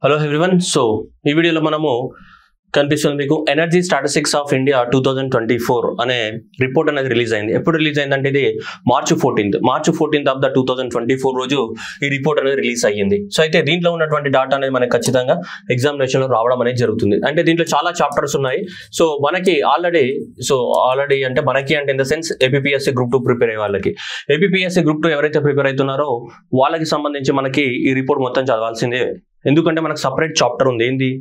Hello everyone. So ఈ వీడియోలో మనము కనిపిస్తుంది మీకు ఎనర్జీ స్టాటిస్టిక్స్ ఆఫ్ ఇండియా 2024 అనే రిపోర్ట్ అనేది రిలీజ్ అయింది. ఎప్పుడు రిలీజ్ అయిందంటే ఇది మార్చ్ 14th ఆఫ్ ద 2024 రోజు ఈ రిపోర్ట్ అనేది రిలీజ్ అయ్యింది. సో అయితే దీంట్లో ఉన్నటువంటి డాటా అనేది మనకి ఖచ్చితంగా ఎగ్జామినేషన్ లో రావడం అనేది జరుగుతుంది. అంటే దీంట్లో చాలా చాప్టర్స్ ఉన్నాయి. సో మనకి ఆల్రెడీ అంటే మనకి అంటే in the sense APSC group 2 prepare అయ్యే వాళ్ళకి, ఏపీఎస్సీ గ్రూప్ 2 ఎవరైతే ప్రిపేర్ అవుతున్నారో వాళ్ళకి సంబంధించి మనకి ఈ రిపోర్ట్ మొత్తం చదవాల్సిందే. ఎందుకంటే మనకు సపరేట్ చాప్టర్ ఉంది. ఏంది?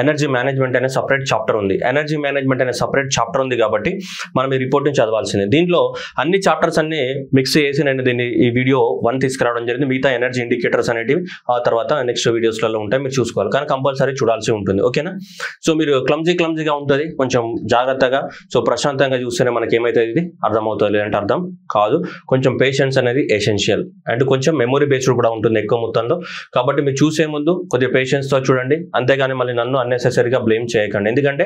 ఎనర్జీ మేనేజ్మెంట్ అనే సపరేట్ చాప్టర్ ఉంది. ఎనర్జీ మేనేజ్మెంట్ అనే సపరేట్ చాప్టర్ ఉంది కాబట్టి మనం ఈ రిపోర్ట్ని చదవాల్సిందే. దీంట్లో అన్ని చాప్టర్స్ అన్ని మిక్స్ చేసి నేను దీన్ని ఈ వీడియో 1 తీసుకురావడం జరిగింది. మిగతా ఎనర్జీ ఇండికేటర్స్ అనేటివి ఆ తర్వాత నెక్స్ట్ వీడియోస్లలో ఉంటాయి, మీరు చూసుకోవాలి. కానీ కంపల్సరీ చూడాల్సి ఉంటుంది. ఓకేనా? సో మీరు క్లమ్జీగా ఉంటుంది, కొంచెం జాగ్రత్తగా ప్రశాంతంగా చూస్తేనే మనకి ఏమైతే ఇది అర్థమవుతుంది, లేదంటే అర్థం కాదు. కొంచెం పేషెన్స్ అనేది ఎసెన్షియల్ అండ్ కొంచెం మెమొరీ బేస్డ్ కూడా ఉంటుంది ఎక్కువ మొత్తంలో. కాబట్టి మీరు చూసే ముందు కొద్దిగా పేషెన్స్తో చూడండి, అంతేగాని మళ్ళీ నన్ను అన్నెసెసరీగా బ్లేమ్ చేయకండి. ఎందుకంటే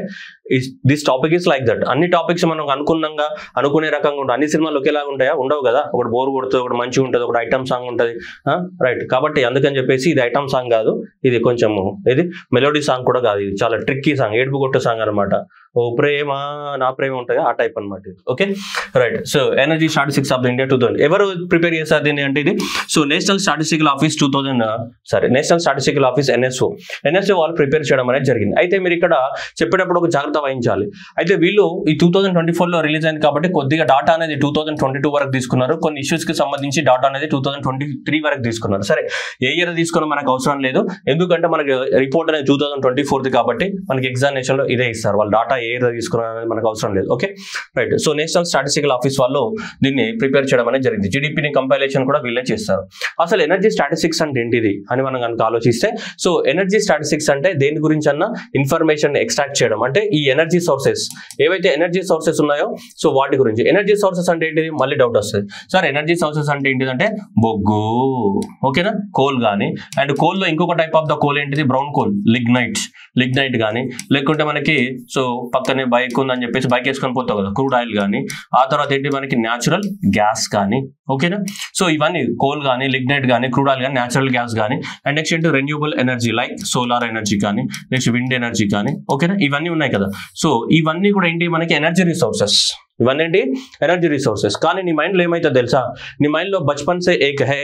this topic is like that. అన్ని టాపిక్స్ మనం అనుకునే రకంగా ఉంటాయి. అన్ని సినిమాలు ఒకేలాగా ఉంటాయా? ఉండవు కదా. ఒకటి బోర్ కొడుతుంది, ఒకటి మంచిగా ఉంటుంది, ఒకటి ఐటమ్ సాంగ్ ఉంటుంది, రైట్? కాబట్టి అందుకని చెప్పేసి ఇది ఐటమ్ సాంగ్ కాదు, ఇది కొంచెం ఇది మెలోడీ సాంగ్ కూడా కాదు, ఇది చాలా ట్రిక్కీ సాంగ్, ఏడుపు కొట్టే సాంగ్ అనమాట. ఓ ప్రేమ నా ప్రేమ ఉంటుంది ఆ టైప్ అనమాట ఇది. Okay, right. So energy statistics of India 2000 ఎవరు ప్రిపేర్ చేస్తారు దీన్ని అంటే ఇది national statistical office national statistical office NSO వాళ్ళు ప్రిపేర్ చేయడం అనేది జరిగింది. అయితే మీరు ఇక్కడ చెప్పేటప్పుడు ఒక జాగ్రత్త వహించాలి. అయితే వీళ్ళు ఈ 2024లో రిలీజ్ అయింది కాబట్టి కొద్దిగా డాటా అనేది 2022 వరకు తీసుకున్నారు. కొన్ని ఇష్యూస్ కి సంబంధించి డాటా అనేది 2023 వరకు తీసుకున్నారు. సరే, ఏ ఇయర్ తీసుకున్నా మనకు అవసరం లేదు, ఎందుకంటే మనకి రిపోర్ట్ అనేది 2024 కాబట్టి మనకి ఎగ్జామినేషన్ లో ఇదే ఇస్తారు. వాళ్ళు డాటా ఏ ఇయర్ తీసుకున్నారు అనేది మనకు అవసరం లేదు. Okay, right. So national statistical office వాళ్ళు దీన్ని ప్రిపేర్ చేయడం అనేది జరిగింది. జీడీపీని కంపైలేషన్ కూడా వీళ్ళే చేస్తారు. అసలు ఎనర్జీ స్టాటిస్టిక్స్ అంటే ఏంటిది అని మనం కనుక ఆలోచిస్తే, సో ఎనర్జీ స్టాటిస్టిక్స్ అంటే దేని గురించి అన్న ఇన్ఫర్మేషన్ ఎక్స్ట్రాక్ట్ చేయడం, అంటే ఈ ఎనర్జీ సోర్సెస్ ఏవైతే ఎనర్జీ సోర్సెస్ ఉన్నాయో సో వాటి గురించి. ఎనర్జీ సోర్సెస్ అంటే ఏంటిది? మళ్ళీ డౌట్ వస్తుంది, సార్ ఎనర్జీ సోర్సెస్ అంటే ఏంటిదంటే బొగ్గు, ఓకేనా, కోల్ కానీ, అండ్ కోల్ లో ఇంకొక టైప్ ఆఫ్ ద కోల్ ఏంటిది? బ్రౌన్ కోల్, లిగ్నైట్ కానీ, లేకుంటే మనకి సో పక్కనే బైక్ ఉందని చెప్పేసి బైక్ వేసుకొని పోతావు కదా, క్రూడ్ ఆయిల్ కానీ, ఆ తర్వాత ఏంటి మనకి న్యాచురల్ గ్యాస్ కానీ, ఓకేనా. సో ఇవన్నీ కోల్ కానీ, లిగ్నైట్ కానీ, క్రూడ్ ఆయిల్ కానీ, న్యాచురల్ గ్యాస్ కానీ, అండ్ నెక్స్ట్ ఏంటి renewable energy like solar energy కానీ, నెక్స్ట్ విండ్ ఎనర్జీ కానీ, ఓకేనా. ఇవన్నీ ఉన్నాయి కదా. సో ఇవన్నీ కూడా ఏంటి మనకి ఎనర్జీ రిసోర్సెస్. ఇవన్నీ ఏంటి? Energy resources. కానీ నీ మైండ్లో ఏమైతే తెలుసా? నీ మైండ్లో బచ్పన్ సే ఏక్ హై,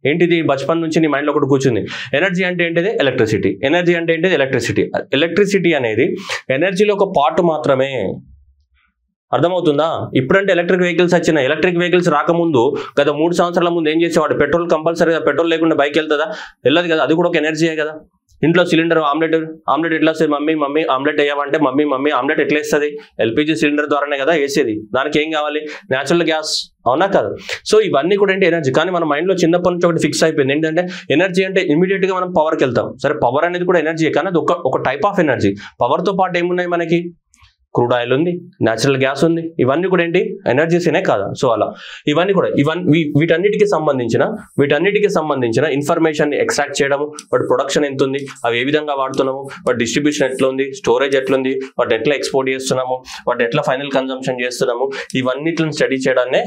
ఏంటిది? బచ్పన్ నుంచి నీ మైండ్లో ఒకటి కూర్చుంది. ఎనర్జీ అంటే ఏంటిది? ఎలక్ట్రిసిటీ. ఎనర్జీ అంటే ఏంటిది? ఎలక్ట్రిసిటీ అనేది ఎనర్జీలో ఒక పార్ట్ మాత్రమే. అర్థమవుతుందా? ఇప్పుడంటే ఎలక్ట్రిక్ వెహికల్స్ వచ్చినాయి. ఎలక్ట్రిక్ వెహికల్స్ రాకముందు గత 3 సంవత్సరాల ముందు ఏం చేసేవాడు? పెట్రోల్ కంపల్సరీగా, పెట్రోల్ లేకుండా బైక్ వెళ్తుందా? వెళ్ళదు కదా. అది కూడా ఒక ఎనర్జీయే కదా. ఇంట్లో సిలిండర్ ఆమ్లెట్ ఎట్లా వస్తుంది? మమ్మీ ఆమ్లెట్ వేయమంటే మమ్మీ ఆమ్లెట్ ఎట్లా వేస్తుంది? ఎల్పిజి సిలిండర్ ద్వారానే కదా వేసేది. దానికి ఏం కావాలి? న్యాచురల్ గ్యాస్, అవునా కదా? సో ఇవన్నీ కూడా ఏంటి? ఎనర్జీ. కానీ మన మైండ్లో చిన్నప్పటి నుంచి ఒకటి ఫిక్స్ అయిపోయింది ఏంటంటే ఎనర్జీ అంటే ఇమీడియట్ గా మనం పవర్కి వెళ్తాం. సరే, పవర్ అనేది కూడా ఎనర్జీ, కానీ అది ఒక టైప్ ఆఫ్ ఎనర్జీ. పవర్తో పాటు ఏమున్నాయి మనకి? క్రూడ్ ఆయిల్ ఉంది, న్యాచురల్ గ్యాస్ ఉంది, ఇవన్నీ కూడా ఏంటి? ఎనర్జీసేనే కాదా? సో అలా ఇవన్నీ కూడా వీటన్నిటికి సంబంధించిన ఇన్ఫర్మేషన్ ఎక్స్ట్రాక్ట్ చేయడము, వాటి ప్రొడక్షన్ ఎంత ఉంది, అవి ఏ విధంగా వాడుతున్నాము, వాటి డిస్ట్రిబ్యూషన్ ఎట్లా ఉంది, స్టోరేజ్ ఎట్లుంది, వాటి ఎట్లా ఎక్స్పోర్ట్ చేస్తున్నాము, వాటి ఎట్లా ఫైనల్ కన్జంప్షన్ చేస్తున్నాము, ఇవన్నిట్లను స్టడీ చేయడాన్నే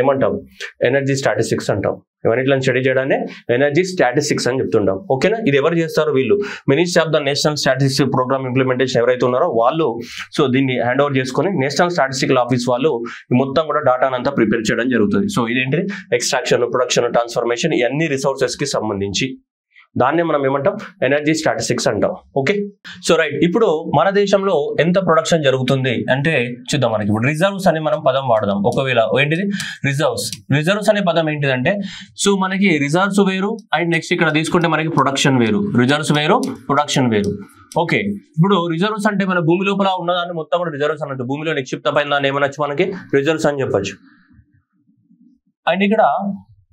ఏమంటాం? ఎనర్జీ స్టాటిస్టిక్స్ అంటాం. ఇవన్నిట్లను స్టడీ చేయడాన్ని ఎనర్జీ స్టాటిస్టిక్స్ అని చెప్తుంటాం. ఓకేనా? ఇది ఎవరు చేస్తారు? వీళ్ళు ministry of the national statistics program implementation ఎవరైతే ఉన్నారో వాళ్ళు సో దీన్ని హ్యాండ్ ఓవర్ చేసుకొని నేషనల్ స్టాటిస్టికల్ ఆఫీస్ వాళ్ళు మొత్తం కూడా డాటాను అంతా ప్రిపేర్ చేయడం జరుగుతుంది. సో ఇదేంటిది? ఎక్స్ట్రాక్షన్, ప్రొడక్షన్, ట్రాన్స్ఫర్మేషన్, ఈ అన్ని రిసోర్సెస్ కి సంబంధించి దాన్నే మనం ఏమంటాం? ఎనర్జీ స్టాటిస్టిక్స్ అంటాం. Okay, so right. ఇప్పుడు మన దేశంలో ఎంత ప్రొడక్షన్ జరుగుతుంది అంటే చూద్దాం. మనకి ఇప్పుడు రిజర్వ్స్ అనే మనం పదం వాడదాం. ఒకవేళ ఏంటిది? రిజర్వ్స్ అనే పదం ఏంటిదంటే సో మనకి రిజర్వ్స్ వేరు, అండ్ నెక్స్ట్ ఇక్కడ తీసుకుంటే మనకి ప్రొడక్షన్ వేరు. రిజర్వ్స్ వేరు, ప్రొడక్షన్ వేరు. ఓకే, ఇప్పుడు రిజర్వ్స్ అంటే మన భూమి లోపల ఉన్నదాన్ని మొత్తం కూడా రిజర్వ్స్ అన్నట్టు. భూమిలో నిక్షిప్తమైన దాన్ని ఏమనొచ్చు? మనకి రిజర్వ్స్ అని చెప్పొచ్చు. అండ్ ఇక్కడ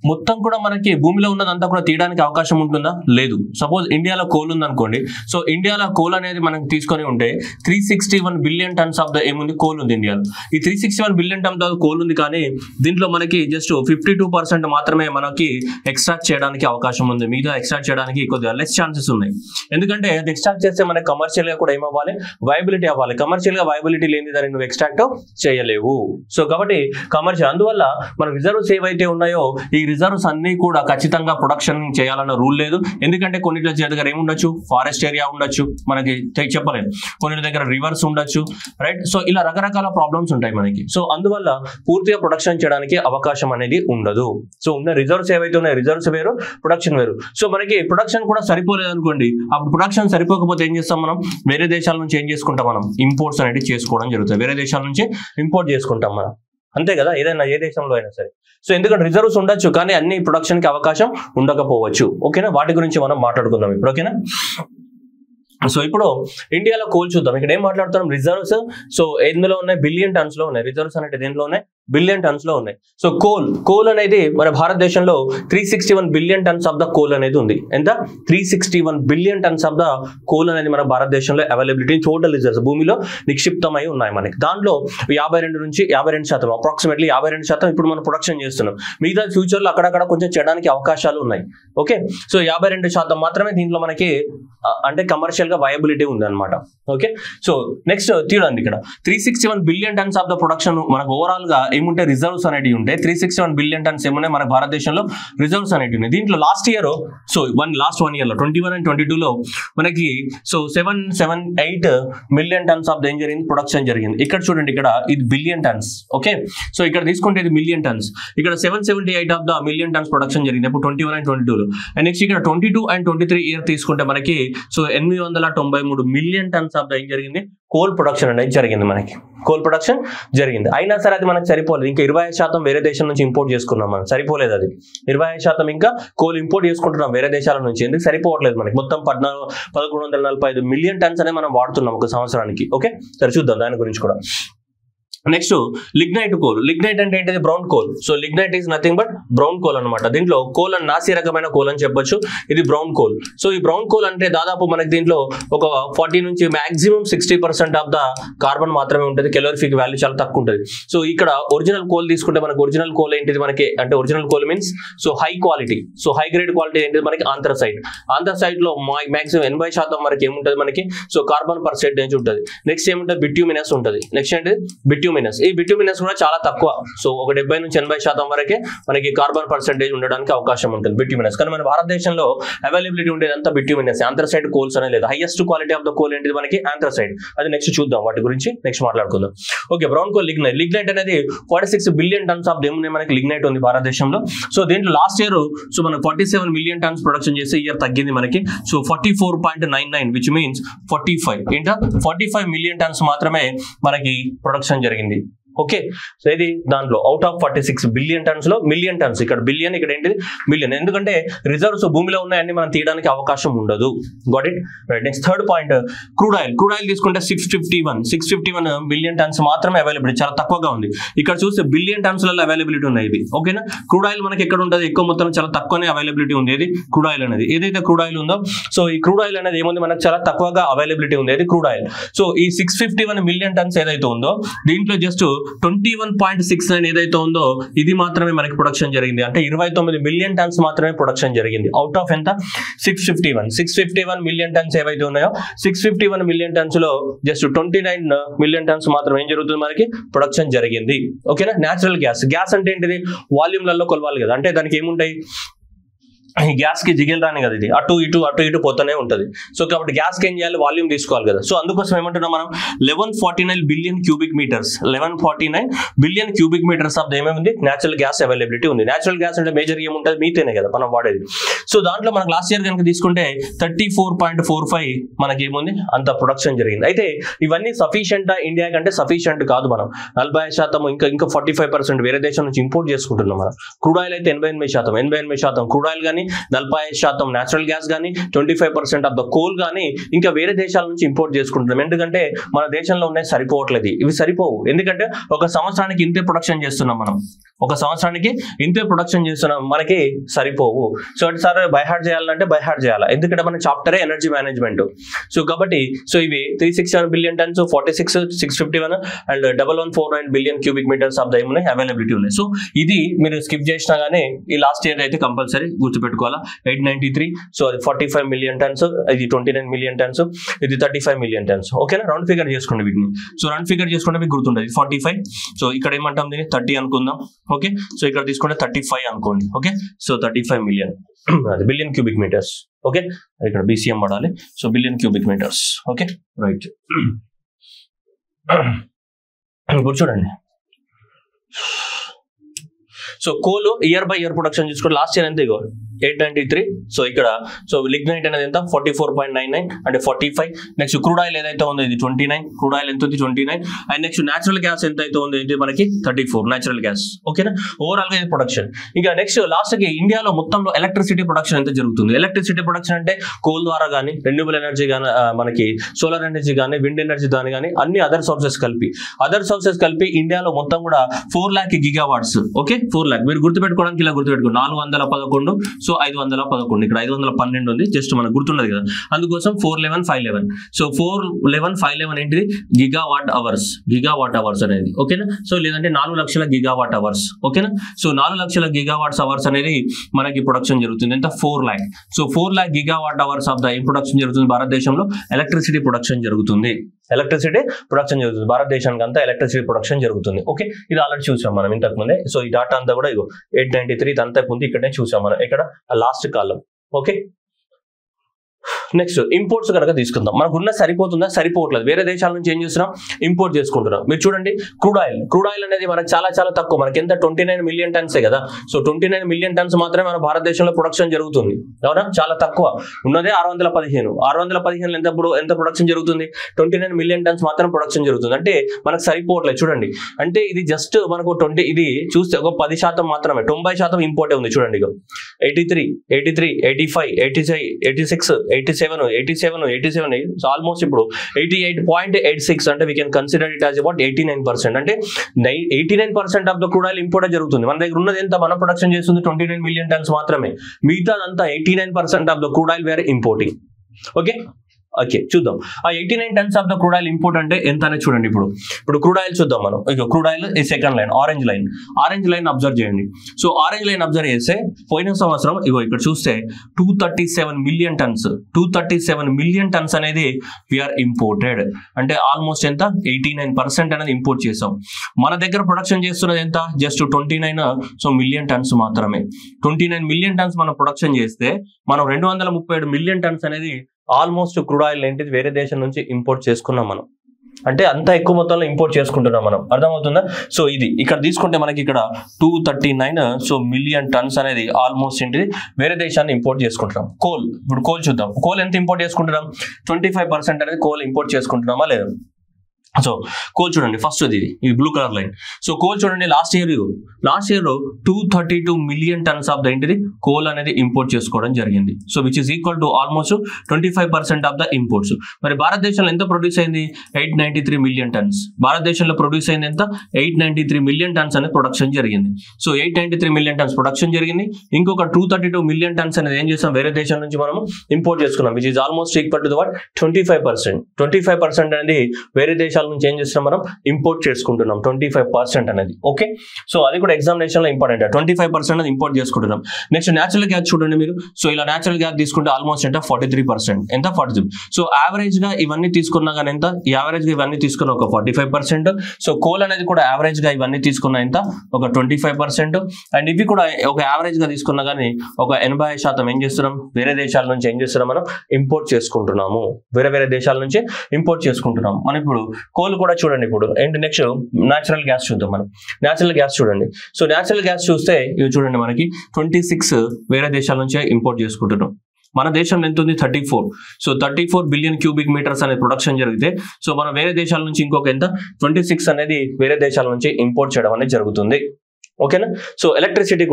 మొత్తం కూడా మనకి భూమిలో ఉన్నదంతా కూడా తీయడానికి అవకాశం ఉంటుందా? లేదు. సపోజ్ ఇండియాలో కోల్ ఉంది అనుకోండి. సో ఇండియాలో కోల్ అనేది మనం తీసుకొని ఉంటే 361 బిలియన్ టన్స్ ఆఫ్ ద ఏముంది? కోల్ ఉంది ఇండియాలో. ఈ 361 బిలియన్ టన్స్ ఆఫ్ కోల్ ఉంది, కానీ దీంట్లో మనకి జస్ట్ 52% మాత్రమే మనకి ఎక్స్ట్రాక్ట్ చేయడానికి అవకాశం ఉంది. మిగతా ఎక్స్ట్రాక్ట్ చేయడానికి కొద్దిగా లెస్ ఛాన్సెస్ ఉన్నాయి. ఎందుకంటే అది ఎక్స్ట్రాక్ట్ చేస్తే మనకి కమర్షియల్ గా కూడా ఏమవ్వాలి? వైబిలిటీ అవ్వాలి. కమర్షియల్ గా వైబిలిటీ లేని దాన్ని నువ్వు ఎక్స్ట్రాక్ట్ చేయలేవు. సో కాబట్టి కమర్షియల్, అందువల్ల మన రిజర్వ్స్ ఏవైతే ఉన్నాయో ఈ రిజర్వ్స్ అన్ని కూడా ఖచ్చితంగా ప్రొడక్షన్ చేయాలన్న రూల్ లేదు. ఎందుకంటే కొన్నిట్ల దగ్గర ఏముండొచ్చు, ఫారెస్ట్ ఏరియా ఉండొచ్చు, మనకి చెప్పలేదు, కొన్ని దగ్గర రివర్స్ ఉండొచ్చు, రైట్. సో ఇలా రకరకాల ప్రాబ్లమ్స్ ఉంటాయి మనకి. సో అందువల్ల పూర్తిగా ప్రొడక్షన్ చేయడానికి అవకాశం అనేది ఉండదు. సో ఉన్న రిజర్వ్స్ ఏవైతే ఉన్నాయో, రిజర్వ్స్ వేరు, ప్రొడక్షన్ వేరు. సో మనకి ప్రొడక్షన్ కూడా సరిపోలేదు అనుకోండి, అప్పుడు ప్రొడక్షన్ సరిపోకపోతే ఏం చేస్తాం మనం, వేరే దేశాల నుంచి ఏం చేసుకుంటాం మనం, ఇంపోర్ట్స్ అనేది చేసుకోవడం జరుగుతుంది. వేరే దేశాల నుంచి ఇంపోర్ట్ చేసుకుంటాం మనం, అంతే కదా, ఏదైనా ఏ దేశంలో అయినా సరే. సో ఎందుకంటే రిజర్వ్స్ ఉండొచ్చు కానీ అన్ని ప్రొడక్షన్ కి అవకాశం ఉండకపోవచ్చు. ఓకేనా, వాటి గురించి మనం మాట్లాడుకుందాం ఇప్పుడు. ఓకేనా, సో ఇప్పుడు ఇండియాలో కోల్ చూద్దాం. ఇక్కడ ఏం మాట్లాడుతున్నాం, రిజర్వ్స్. సో ఎందులో ఉన్నాయి, బిలియన్ టన్స్ లో ఉన్నాయి. రిజర్వ్స్ అనేది దేంట్లో ఉన్నాయి, బిలియన్ టన్స్ లో ఉన్నాయి. సో కోల్ అనేది మన భారతదేశంలో 361 billion turns of the coal అనేది ఉంది. ఎంత, 361 billion turns of the coal అనేది మన భారతదేశంలో అవైలబిలిటీ టోటల్ రిజర్వ్స్ భూమిలో నిక్షిప్తమై ఉన్నాయి మనకి. దాంట్లో 52% అప్రాక్సిమేట్లీ 52% ఇప్పుడు మనం ప్రొడక్షన్ చేస్తున్నాం. మిగతా ఫ్యూచర్ లో అక్కడక్కడ కొంచెం చేయడానికి అవకాశాలు ఉన్నాయి. ఓకే, సో 52% మాత్రమే దీంట్లో మనకి అంటే కమర్షియల్ గా వయబిలిటీ ఉంది అనమాట. ఓకే, సో నెక్స్ట్ తీయండి, ఇక్కడ 361 billion turns of the production మనకు ఓవరాల్ గా ఏముంటే రిజర్వ్స్ అనేవి ఉంటాయి. 361 బిలియన్ టన్స్ ఏమున్నాయి మన భారతదేశంలో రిజర్వ్స్ అనేవి ఉన్నాయి. దీంట్లో last year, so last 1 year లో 21 and 22 లో మనకి సో 778 మిలియన్ టన్స్ ఆఫ్ ఏం జరిగింది, ప్రొడక్షన్ జరిగింది. ఇక్కడ చూడండి, ఇక్కడ ఇది బిలియన్ టన్స్. ఓకే, సో ఇక్కడ తీసుకుంటే ఇది మిలియన్ టన్స్, ఇక్కడ 778 of the million tons production జరిగింది ఇప్పుడు 21 and 22 లో. అండ్ నెక్స్ట్ ఇక్కడ 22 and 23 ఇయర్ తీసుకుంటే మనకి సో 893 మిలియన్ టన్స్ ఆఫ్ ఏం జరిగింది, కోల్ ప్రొడక్షన్ అనేది జరిగింది. మనకి కోల్ ప్రొడక్షన్ జరిగింది. అయినా సరే అది మనకు సరిపోలేదు. ఇంకా 25% వేరే దేశం నుంచి ఇంపోర్ట్ చేసుకున్నాం మనం, సరిపోలేదు. అది 25% ఇంకా కోల్ ఇంపోర్ట్ చేసుకుంటున్నాం వేరే దేశాల నుంచి. ఎందుకు సరిపోవట్లేదు మనకి, మొత్తం 1145 మిలియన్ టన్స్ అనేది మనం వాడుతున్నాం ఒక సంవత్సరానికి. ఓకే, సరే చూద్దాం దాని గురించి కూడా. Next lignite coal. లిగ్నైట్ అంటే ఏంటిది, brown coal. So lignite is nothing but brown coal అనమాట. దీంట్లో కోల్ అని నాసి రకమైన కోల్ అని చెప్పొచ్చు. ఇది బ్రౌన్ కోల్. సో ఈ బ్రౌన్ కోల్ అంటే దాదాపు మనకి దీంట్లో ఒక 40 నుంచి మాక్సిమం 60% ఆఫ్ ద కార్బన్ మాత్రమే ఉంటుంది. కెలోరిఫిక్ వాల్యూ చాలా తక్కువ ఉంటుంది. సో ఇక్కడ ఒరిజినల్ కోల్ తీసుకుంటే మనకి ఒరిజినల్ కోల్ ఏంటిది మనకి అంటే original coal means so high quality, so high grade quality ఏంటిది మనకి ఆంథ్రసైట్. ఆంథ్రసైట్ లో మాక్సిమం 80% వరకు ఏముంటుంది మనకి, సో కార్బన్ పర్సెంటేజ్ ఉంటుంది. నెక్స్ట్ ఏముంటుంది, బిట్యూమినస్ ఉంటుంది. నెక్స్ట్ ఏంటి, ఈ బిట్యూమినస్ కూడా చాలా తక్కువ. సో ఒక 70 నుంచి 80% వరకే మనకి కార్బన్ పర్సెంటేజ్ ఉండడానికి అవకాశం ఉంటుంది బిట్యూమినస్. కానీ మన భారతదేశంలో అవైలబిలిటీ ఉండేదంతా బిట్యూమినస్, ఆంథ్రసైట్ కోల్స్ అనేది లేదు. Highest quality of the coal ఏంటిది మనకి ఆంథ్రసైట్. అది నెక్స్ట్ చూద్దాం, వాటి గురించి నెక్స్ట్ మాట్లాడుకుందాం. Okay, brown coal. లిగ్నైట్ అనేది 46 బిలియన్ టన్స్ ఆఫ్ మనకి లిగ్నైట్ ఉంది భారతదేశంలో. సో దీంట్లో లాస్ట్ ఇయర్ సో మనం 47 మిలియన్ టన్స్ ప్రొడక్షన్ చేసి ఇయర్ తగ్గింది మనకి. So 44.99 which means 45 million tons మాత్రమే మనకి ప్రొడక్షన్ జరిగింది. ఓకే, సో ఇది దాంట్లో అవుట్ ఆఫ్ 46 బిలియన్ టన్స్ లో మిలియన్ టన్స్, ఇక్కడ బిలియన్, ఇక్కడ ఏంటిది మిలియన్. ఎందుకంటే రిజర్వ్స్ భూమిలో ఉన్నాయని మనం తీయడానికి అవకాశం ఉండదు. Got it, right. Next third point, crude oil. Crude oil తీసుకుంటే 651 బిలియన్ టన్స్ మాత్రమే అవైలబిలిటీ, చాలా తక్కువగా ఉంది. ఇక్కడ చూస్తే బిలియన్ టన్స్ లలో అవైలబిలిటీ ఉన్నాయి ఇది. ఓకేనా, క్రూడ్ ఆయిల్ మనకి ఎక్కడ ఉంటుంది, ఎక్కువ మొత్తం చాలా తక్కువనే అవైలబిలిటీ ఉంది. ఇది క్రూడ్ ఆయిల్ అనేది, ఏదైతే క్రూడ్ ఆయిల్ ఉందో సో ఈ క్రూడ్ ఆయిల్ అనేది ఏముంది మనకు చాలా తక్కువగా అవైలబిలిటీ ఉంది. ఇది క్రూడ్ ఆయిల్. సో ఈ 651 మిలియన్ టన్స్ ఏదైతే ఉందో దీంట్లో జస్ట్ 21.69 ఏదైతే ఉందో ఇది మాత్రమే మనకి ప్రొడక్షన్ జరిగింది. అంటే 29 మిలియన్ టన్స్ మాత్రమే ప్రొడక్షన్ జరిగింది. అవుట్ ఆఫ్ ఎంత, 651 మిలియన్ టన్స్ ఏవైతే ఉన్నాయో 651 మిలియన్ టన్స్ లో జస్ట్ 29 మిలియన్ టన్స్ మాత్రం ఏం జరుగుతుంది మనకి ప్రొడక్షన్ జరిగింది. ఓకేనా, నేచురల్ గ్యాస్ అంటే ఏంటిది, వాల్యూమ్లలో కొలవాలి కదా. అంటే దానికి ఏముంటాయి, ఈ గ్యాస్ కి జిగిల్ రాని కదా, ఇది అటు ఇటు పోతూనే ఉంటుంది. సో కాబట్టి గ్యాస్ కి ఏం చేయాలి, వాల్యూమ్ తీసుకోవాలి కదా. సో అందుకోసం ఏమంటున్నాం మనం 1149 billion cubic metres 1149 billion cubic metres of ఏమేమి నేచురల్ గ్యాస్ అవైలబిలిటీ ఉంది. నేచురల్ గ్యాస్ అంటే మేజర్ ఏముంటుంది, మీథేనే కదా మనం వాడేది. సో దాంట్లో మనకు లాస్ట్ ఇయర్ కనుక తీసుకుంటే 34.45 మనకి ఏముంది అంత ప్రొడక్షన్ జరిగింది. అయితే ఇవన్నీ సఫిషియంట్ ఇండియా కంటే సఫిషియంట్ కాదు. మనం 40% ఇంకా 45% వేరే దేశం నుంచి ఇంపోర్ట్ చేసుకుంటున్నాం. మనం క్రూడ్ ఆయిల్ అయితే 88% క్రూడ్ ఆయిల్ కానీ 40% నేచురల్ గ్యాస్ కానీ 25% ఆఫ్ ద కోల్ కానీ ఇంకా వేరే దేశాల నుంచి ఇంపోర్ట్ చేసుకుంటున్నాం. ఎందుకంటే మన దేశంలో ఉన్నాయి సరిపోవట్లేదు, ఇవి సరిపోవు. ఎందుకంటే ఒక సంవత్సరానికి ఇంతే ప్రొడక్షన్ చేస్తున్నాం మనం, ఒక సంవత్సరానికి ఇంతే ప్రొడక్షన్ చేస్తున్నాం, మనకి సరిపోవు. సో అంటే సార్ బైహార్ట్ చేయాలంటే బైహార్ట్ చేయాలి, ఎందుకంటే మన చాప్టరే ఎనర్జీ మేనేజ్మెంట్. సో కాబట్టి సో ఇవి 361 billion tons 46 651 and 1149 billion cubic metres of the availability ఉన్నాయి. సో ఇది మీరు స్కిప్ చేసినా గానీ ఈ లాస్ట్ ఇయర్ అయితే కంపల్సరీ గుర్తుపెట్టు. గుర్తుపెట్టుకోవాలా 893. సో అది 45 మిలియన్ టన్స్, ఇది 29 మిలియన్ టన్స్, ఇది 35 మిలియన్ టన్స్. ఓకేనా, రౌండ్ ఫిగర్ చేసుకోండి వీటిని. సో రౌండ్ ఫిగర్ చేసుకుంటే మీకు గుర్తుంటుంది 45. సో ఇక్కడ ఏమంటాం దీన్ని 30 అనుకుందాం. ఓకే, సో ఇక్కడ తీసుకుంటే 35 అనుకోండి. ఓకే, సో 35 మిలియన్ అది బిలియన్ క్యూబిక్ మీటర్స్. ఓకే, ఇక్కడ BCM వాడాలి. So billion cubic metres. Okay, right. ఇప్పుడు చూడండి, so coal year by year production చూసుకోండి. లాస్ట్ ఇయర్ ఎంత, ఇగో 893. సో ఇక్కడ సో లిగ్నైట్ అనేది ఎంత 44.99 అంటే 45. నెక్స్ట్ క్రూడ్ ఆయిల్ ఏదైతే ఉందో ఇది 29. క్రూడ్ ఆయిల్ ఎంత ఉంది 29. అండ్ నెక్స్ట్ నేచురల్ గ్యాస్ ఎంత అయితే ఉందో ఇది మనకి 34 నేచురల్ గ్యాస్. ఓకేనా, ఓవరాల్ గా ఇది ప్రొడక్షన్. ఇంకా నెక్స్ట్ లాస్ట్ కి ఇండియాలో మొత్తంలో ఎలక్ట్రిసిటీ ప్రొడక్షన్ ఎంత జరుగుతుంది. ఎలక్ట్రిసిటీ ప్రొడక్షన్ అంటే కోల్ ద్వారా కానీ, రెన్యూబుల్ ఎనర్జీ కానీ, మనకి సోలార్ ఎనర్జీ కానీ, విండ్ ఎనర్జీ దాని కానీ, అన్ని అదర్ సోర్సెస్ కలిపి ఇండియాలో మొత్తం కూడా 4 lakh గిగావాట్స్. ఓకే, 4 lakh మీరు గుర్తుపెట్టుకోవడానికి ఇలా గుర్తుపెట్టుకోండి. 411. సో 511, ఇక్కడ 512 ఉంది, జస్ట్ మనకు గుర్తున్నది కదా, అందుకోసం 411 511. సో 411 511 ఏంటిది గిగావాట్ అవర్స్ అనేది. ఓకేనా, సో లేదంటే 4 లక్షల గిగావాట్ అవర్స్. ఓకేనా, సో 4 లక్షల గిగావాట్స్ అవర్స్ అనేది మనకి ప్రొడక్షన్ జరుగుతుంది. ఎంత 4 lakh. So 4 lakh gigawatt hours of the production జరుగుతుంది భారతదేశంలో. ఎలక్ట్రిసిటీ ప్రొడక్షన్ జరుగుతుంది భారతదేశానికి అంతా ఎలక్ట్రిసిటీ ప్రొడక్షన్ జరుగుతుంది. ఓకే, ఇది ఆల్రెడీ చూసాం మనం ఇంతకు ముందే. సో ఈ డాటా అంతా కూడా ఇగో 893 అంతా ఉంది, ఇక్కడనే చూసాం మనం, ఇక్కడ లాస్ట్ కాలం. ఓకే, నెక్స్ట్ ఇంపోర్ట్స్ కనుక తీసుకుందాం. మనకు ఉన్న సరిపోతుందా, సరిపోవట్లేదు. వేరే దేశాల నుంచి ఏం చేస్తున్నాం, ఇంపోర్ట్ చేసుకుంటున్నాం. మీరు చూడండి, క్రూడ్ ఆయిల్ అనేది మనకు చాలా చాలా తక్కువ. మనకి ఎంత 29 మిలియన్ టన్సే కదా. సో 29 మిలియన్ టన్స్ మాత్రమే మన భారతదేశంలో ప్రొడక్షన్ జరుగుతుంది. అవునా, చాలా తక్కువ. ఉన్నదే 615 ఎంత ప్రొడక్షన్ జరుగుతుంది, 29 మిలియన్ టన్స్ మాత్రం ప్రొడక్షన్ జరుగుతుంది. అంటే మనకు సరిపోవట్లేదు. చూడండి, అంటే ఇది జస్ట్ మనకు ఇది చూస్తే ఒక 10% మాత్రమే, 90% ఇంపోర్టే ఉంది. చూడండి, 83, 85, 86, 87. సో ఆల్మోస్ట్ ఇప్పుడు 88.86 అంటే we can consider it as about 89%. అంటే 89% of the crude oil import జరుగుతుంది. మన దగ్గర ఉన్నది ఎంత, మనం ప్రొడక్షన్ చేస్తుంది 29 మిలియన్ టన్స్ మాత్రమే. మిగతా అంతా 89% of the crude oil we're importing. Okay, చూద్దాం ఆ 89 tons of the crude oil import అంటే ఎంత అనేది చూడండి. ఇప్పుడు క్రూడ్ ఆయిల్ చూద్దాం మనం. ఇక క్రూడ్ ఆయిల్ ఈ second line orange line observe చేయండి. సో ఆరెంజ్ లైన్ అబ్జర్వ్ చేస్తే పోయిన సంవత్సరం ఇక్కడ చూస్తే 237 మిలియన్ టన్స్ అనేది వీఆర్ ఇంపోర్టెడ్. అంటే ఆల్మోస్ట్ ఎంత 89% అనేది ఇంపోర్ట్ చేసాం. మన దగ్గర ప్రొడక్షన్ చేస్తున్నది ఎంత, జస్ట్ 29 మిలియన్ టన్స్ మాత్రమే. 29 మిలియన్ టన్స్ మనం ప్రొడక్షన్ చేస్తే మనం 237 మిలియన్ టన్స్ అనేది ఆల్మోస్ట్ క్రూడ్ ఆయిల్ ఏంటిది వేరే దేశం నుంచి ఇంపోర్ట్ చేసుకున్నాం మనం. అంటే అంత ఎక్కువ మొత్తంలో ఇంపోర్ట్ చేసుకుంటున్నాం మనం. అర్థమవుతుందా? సో ఇది ఇక్కడ తీసుకుంటే మనకి ఇక్కడ 239 మిలియన్ టన్స్ అనేది ఆల్మోస్ట్ ఏంటిది వేరే దేశాన్ని ఇంపోర్ట్ చేసుకుంటున్నాం. ఇప్పుడు కోల్ చూద్దాం. కోల్ ఎంత ఇంపోర్ట్ చేసుకుంటున్నాం, 25% అనేది కోల్ ఇంపోర్ట్ చేసుకుంటున్నామా లేదా. సో కోల్ చూడండి, ఫస్ట్ ఇది blue colour line. So coal చూడండి, last year 232 million tons of the ఏంటిది కోల్ అనేది ఇంపోర్ట్ చేసుకోవడం జరిగింది. So which is equal to almost 25% of the imports. మరి భారతదేశంలో ఎంత ప్రొడ్యూస్ అయింది, 893 మిలియన్ టన్స్. భారతదేశంలో ప్రొడ్యూస్ అయింది ఎంత, 893 మిలియన్ టన్స్ అనేది ప్రొడక్షన్ జరిగింది. సో 893 మిలియన్ టన్స్ ప్రొడక్షన్ జరిగింది. ఇంకొక 232 మిలియన్ టన్స్ అనేది ఏం చేస్తాం, వేరే దేశం నుంచి మనం ఇంపోర్ట్ చేసుకున్నాం. Which is almost equal to the what 25% అనేది వేరే దేశాల నుంచి ఏం చేస్తున్నాం, మనం ఇంపోర్ట్ చేసుకుంటున్నాం 25% అనేది. ఓకే, సో అది కూడా ఎగ్జామినేషన్ లో ఇంపార్టెంట్. 25% అనేది ఇంపోర్ట్ చేసుకుంటున్నాం. నెక్స్ట్ నేచురల్ గ్యాస్ చూడండి మీరు. సో ఇలా నేచురల్ గ్యాస్ తీసుకుంటే ఆల్మోస్ట్ ఎంత 43%. ఎంత 43. సో యావరేజ్ గా ఇవన్నీ తీసుకున్నా కానీ ఎంత, యావరేజ్ గా ఇవన్నీ తీసుకున్న ఒక 45%. సో కోల్ అనేది కూడా యావరేజ్ గా ఇవన్నీ తీసుకున్న ఎంత, ఒక 25%. అండ్ ఇవి కూడా ఒక యావరేజ్ గా తీసుకున్నా కానీ ఒక 80% ఏం చేస్తున్నాం, వేరే దేశాల నుంచి ఏం చేస్తున్నాం, మనం ఇంపోర్ట్ చేసుకుంటున్నాము. వేరే దేశాల నుంచి ఇంపోర్ట్ చేసుకుంటున్నాం మనం. ఇప్పుడు కోల్ కూడా చూడండి. ఇప్పుడు ఏంటి నెక్స్ట్ న్యాచురల్ గ్యాస్ చూద్దాం మనం. న్యాచురల్ గ్యాస్ చూడండి. సో న్యాచురల్ గ్యాస్ చూస్తే ఇవి చూడండి, మనకి 26 వేరే దేశాల నుంచే ఇంపోర్ట్ చేసుకుంటున్నాం. మన దేశంలో ఎంత ఉంది, 34. సో 34 బిలియన్ క్యూబిక్ మీటర్స్ అనేది ప్రొడక్షన్ జరిగితే, సో మనం వేరే దేశాల నుంచి ఇంకొక ఎంత 26 అనేది వేరే దేశాల నుంచి ఇంపోర్ట్ చేయడం అనేది జరుగుతుంది. ఓకేనా. సో ఎలక్ట్రిసిటీ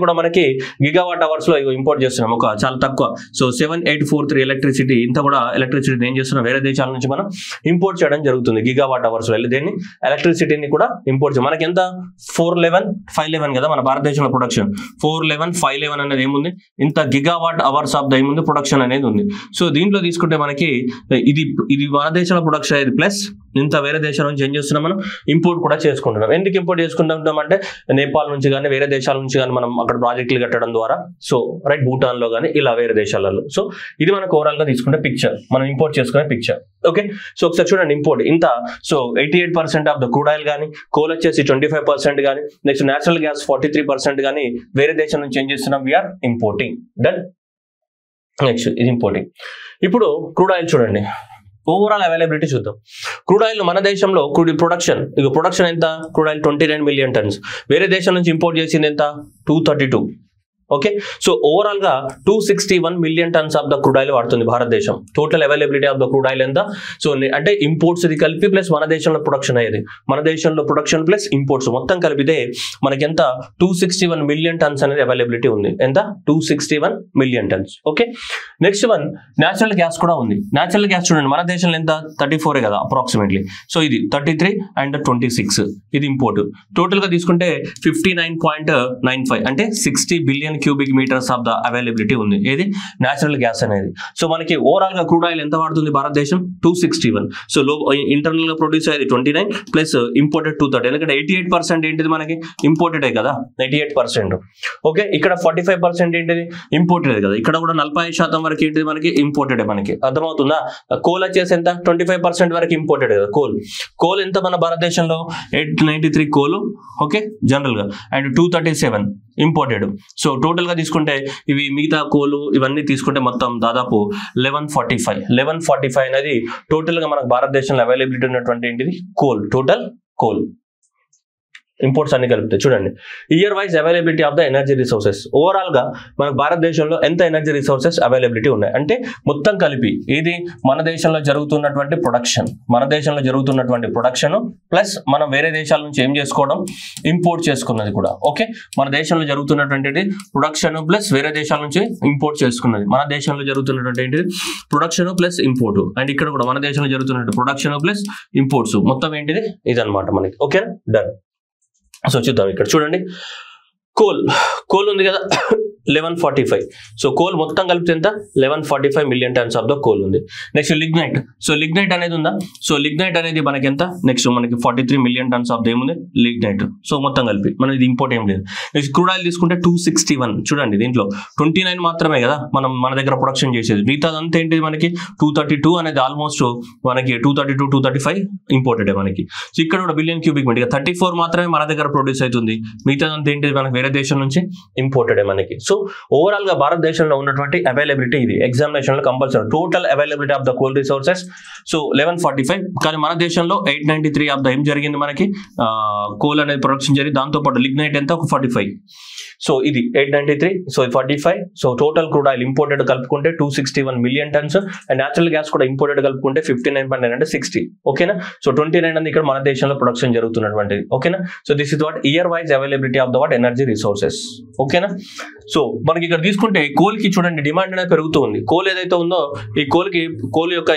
కూడా మనకి గిగావాట్ అవర్స్ లో ఇంపోర్ట్ చేస్తున్నాం, ఒక చాలా తక్కువ. సో 7843 ఎలక్ట్రిసిటీ, ఇంత కూడా ఎలక్ట్రిసిటీ ఏం చేస్తున్నాం, వేరే దేశాల నుంచి మనం ఇంపోర్ట్ చేయడం జరుగుతుంది గిగావాట్ అవర్స్ లో. దేన్ని, ఎలక్ట్రిసిటీని కూడా ఇంపోర్ట్ చేయాలి. మనకి ఎంత 411 511 కదా మన భారతదేశంలో ప్రొడక్షన్. 411 511 అనేది ఏముంది, ఇంత గిగావాట్ అవర్స్ ఆఫ్ ద ఏముంది ప్రొడక్షన్ అనేది ఉంది. సో దీంట్లో తీసుకుంటే మనకి ఇది మన దేశంలో ప్రొడక్షన్ అయ్యేది ప్లస్ ఇంత వేరే దేశాల నుంచి ఏం చేస్తున్నాం, మనం ఇంపోర్ట్ కూడా చేసుకుంటున్నాం. ఎందుకు ఇంపోర్ట్ చేసుకుంటాం అంటే నేపాల్ నుంచి కానీ వేరే దేశాల నుంచి కానీ మనం అక్కడ ప్రాజెక్టులు కట్టడం ద్వారా సో రైట్ భూటాన్లో కానీ ఇలా వేరే దేశాలలో. సో ఇది మనకు ఓవరాల్ గా తీసుకుంటే పిక్చర్, మనం ఇంపోర్ట్ చేసుకునే పిక్చర్. ఓకే, సో ఒకసారి చూడండి ఇంపోర్ట్ ఇంత. So 88% of the crude oil కానీ, కోల్ వచ్చేసి 25% కానీ, నెక్స్ట్ నేచురల్ గ్యాస్ 43% కానీ వేరే దేశం నుంచి ఏం చేస్తున్నాం, వీఆర్ ఇంపోర్టింగ్. డన్. నెక్స్ట్ ఇది ఇంపోర్టింగ్. ఇప్పుడు క్రూడ్ ఆయిల్ చూడండి, ఓవరాల్ అవైలబిలిటీ చూద్దాం. క్రూడ్ ఆయిల్ మన దేశంలో ప్రొడక్షన్ ఎంత, క్రూడ్ ఆయిల్ 29 మిలియన్ టన్స్. వేరే దేశం నుంచి ఇంపోర్ట్ చేసింది ఎంత, 232. ఓకే, సో ఓవరాల్ గా 261 million tons of the crude oil వాడుతుంది భారతదేశం. Total availability of the crude oil ఎంత, సో అంటే ఇంపోర్ట్స్ ఇది కలిపి ప్లస్ మన దేశంలో ప్రొడక్షన్ అయ్యేది, మన దేశంలో ప్రొడక్షన్ ప్లస్ ఇంపోర్ట్స్ మొత్తం కలిపితే మనకి ఎంత 261 మిలియన్ టన్స్ అనేది అవైలబిలిటీ ఉంది. ఎంత, 261 million tons. Okay, next one natural gas కూడా ఉంది. నేచురల్ గ్యాస్ చూడండి మన దేశంలో ఎంత, 34 కదా అప్రాక్సిమేట్లీ. సో ఇది 33 అండ్ 26 ఇది ఇంపోర్ట్. టోటల్ గా తీసుకుంటే 59.95 అంటే 60 billion cubic metres of the availability ఉంది. ఏది, నేచురల్ గ్యాస్ అనేది. సో మనకి ఓవరాల్ గా క్రూడ్ ఆయిల్ ఎంత వాడుతుంది భారతదేశం, 261. సో ఇంటర్నల్ గా ప్రొడ్యూస్ అయ్యేది 29 ప్లస్ ఇంపోర్టెడ్ 230. ఎందుకంటే 88% ఏంటిది మనకి ఇంపోర్టెడే కదా, 88%. ఓకే, ఇక్కడ 45% ఏంటిది ఇంపోర్టెడ్ కదా, ఇక్కడ కూడా 45% వరకు ఏంటిది మనకి ఇంపోర్టెడ్. మనకి అర్థమవుతుందా. కోల్ వచ్చేసి ఎంత, 25% వరకు ఇంపోర్టెడ్ కదా. కోల్ ఎంత మన భారతదేశంలో, 893 కోల్. ఓకే, జనరల్ గా అండ్ 237 ఇంపోర్టెడ్. సో టోటల్ గా తీసుకుంటే ఇవి మిగతా కోలు ఇవన్నీ తీసుకుంటే మొత్తం దాదాపు 1145 అనేది టోటల్ గా మనకు భారతదేశంలో అవైలబిలిటీ ఉన్నటువంటి ఏంటిది కోల్, టోటల్ కోల్ ఇంపోర్ట్స్ అన్ని కలిపితే. చూడండి year wise availability of the energy resources. Overall గా మనకు భారతదేశంలో ఎంత ఎనర్జీ రిసోర్సెస్ అవైలబిలిటీ ఉన్నాయి అంటే మొత్తం కలిపి ఇది మన దేశంలో జరుగుతున్నటువంటి ప్రొడక్షన్ ప్లస్ మనం వేరే దేశాల నుంచి ఏం చేసుకోవడం, ఇంపోర్ట్ చేసుకున్నది కూడా. ఓకే, మన దేశంలో జరుగుతున్నటువంటి ప్రొడక్షన్ ప్లస్ వేరే దేశాల నుంచి ఇంపోర్ట్ చేసుకున్నది. మన దేశంలో జరుగుతున్నటువంటి ప్రొడక్షన్ ప్లస్ ఇంపోర్ట్ అండ్ ఇక్కడ కూడా మన దేశంలో జరుగుతున్నటువంటి ప్రొడక్షన్ ప్లస్ ఇంపోర్ట్స్ మొత్తం ఏంటిది ఇదన్నమాట మనకి. Okay, done. సో చూద్దాం ఇక్కడ చూడండి కోల్ ఉంది కదా 1145. సో కోల్ మొత్తం కలిపితే ఎంత, 1145 million tons of the coal ఉంది. Next lignite. సో లిగ్నైట్ అనేది ఉందా, సో లిగ్నైట్ అనేది మనకి ఎంత, నెక్స్ట్ మనకి 43 మిలియన్ టన్స్ ఆఫ్ ఏముంది లిగ్నైట్. సో మొత్తం కలిపి మనం ఇది ఇంపోర్ట్ ఏం లేదు. నెక్స్ట్ క్రూడ్ ఆయిల్ తీసుకుంటే 261. చూడండి దీంట్లో 29 మాత్రమే కదా మన దగ్గర ప్రొడక్షన్ చేసేది, మిగతాదంతా ఏంటిది మనకి 232 అనేది ఆల్మోస్ట్ మనకి 232 235 ఇంపోర్టెడ్ మనకి. సో ఇక్కడ కూడా బిలియన్ క్యూబిక్ మీటర్ 34 మాత్రమే మన దగ్గర ప్రొడ్యూస్ అవుతుంది, మిగతాదంతా ఏంటిది మనకి వేరే దేశం నుంచి ఇంపోర్టెడ్ మనకి. సో ఓవరాల్ గా భారతదేశంలో ఉన్నటువంటి అవైలబిలిటీ ఇది. ఎగ్జామినేషన్ లో compulsory total availability of the coal resources so 1145. కానీ మన దేశంలో 893 ఆఫ్ ద ఏం జరిగింది మనకి కోల్ అనేది ప్రొడక్షన్ జరిగింది. దాంతో పాటు లిగ్నైట్ ఎంత, ఒక 45. సో ఇది 893, so 45. So total crude oil imported కలుపుకుంటే 261 million tons and natural gas కూడా ఇంపోర్టెడ్ కలుపుకుంటే 59.9 అంటే 60. ఓకేనా, సో 29 అనేది ఇక్కడ మన దేశంలో ప్రొడక్షన్ జరుగుతున్నటువంటిది. ఓకేనా, so this is what year wise availability of the what energy resources. ఓకేనా, సో మనకి ఇక్కడ తీసుకుంటే కోల్ కి చూడండి డిమాండ్ అనేది పెరుగుతూ ఉంది. కోల్ ఏదైతే ఉందో ఈ కోల్ యొక్క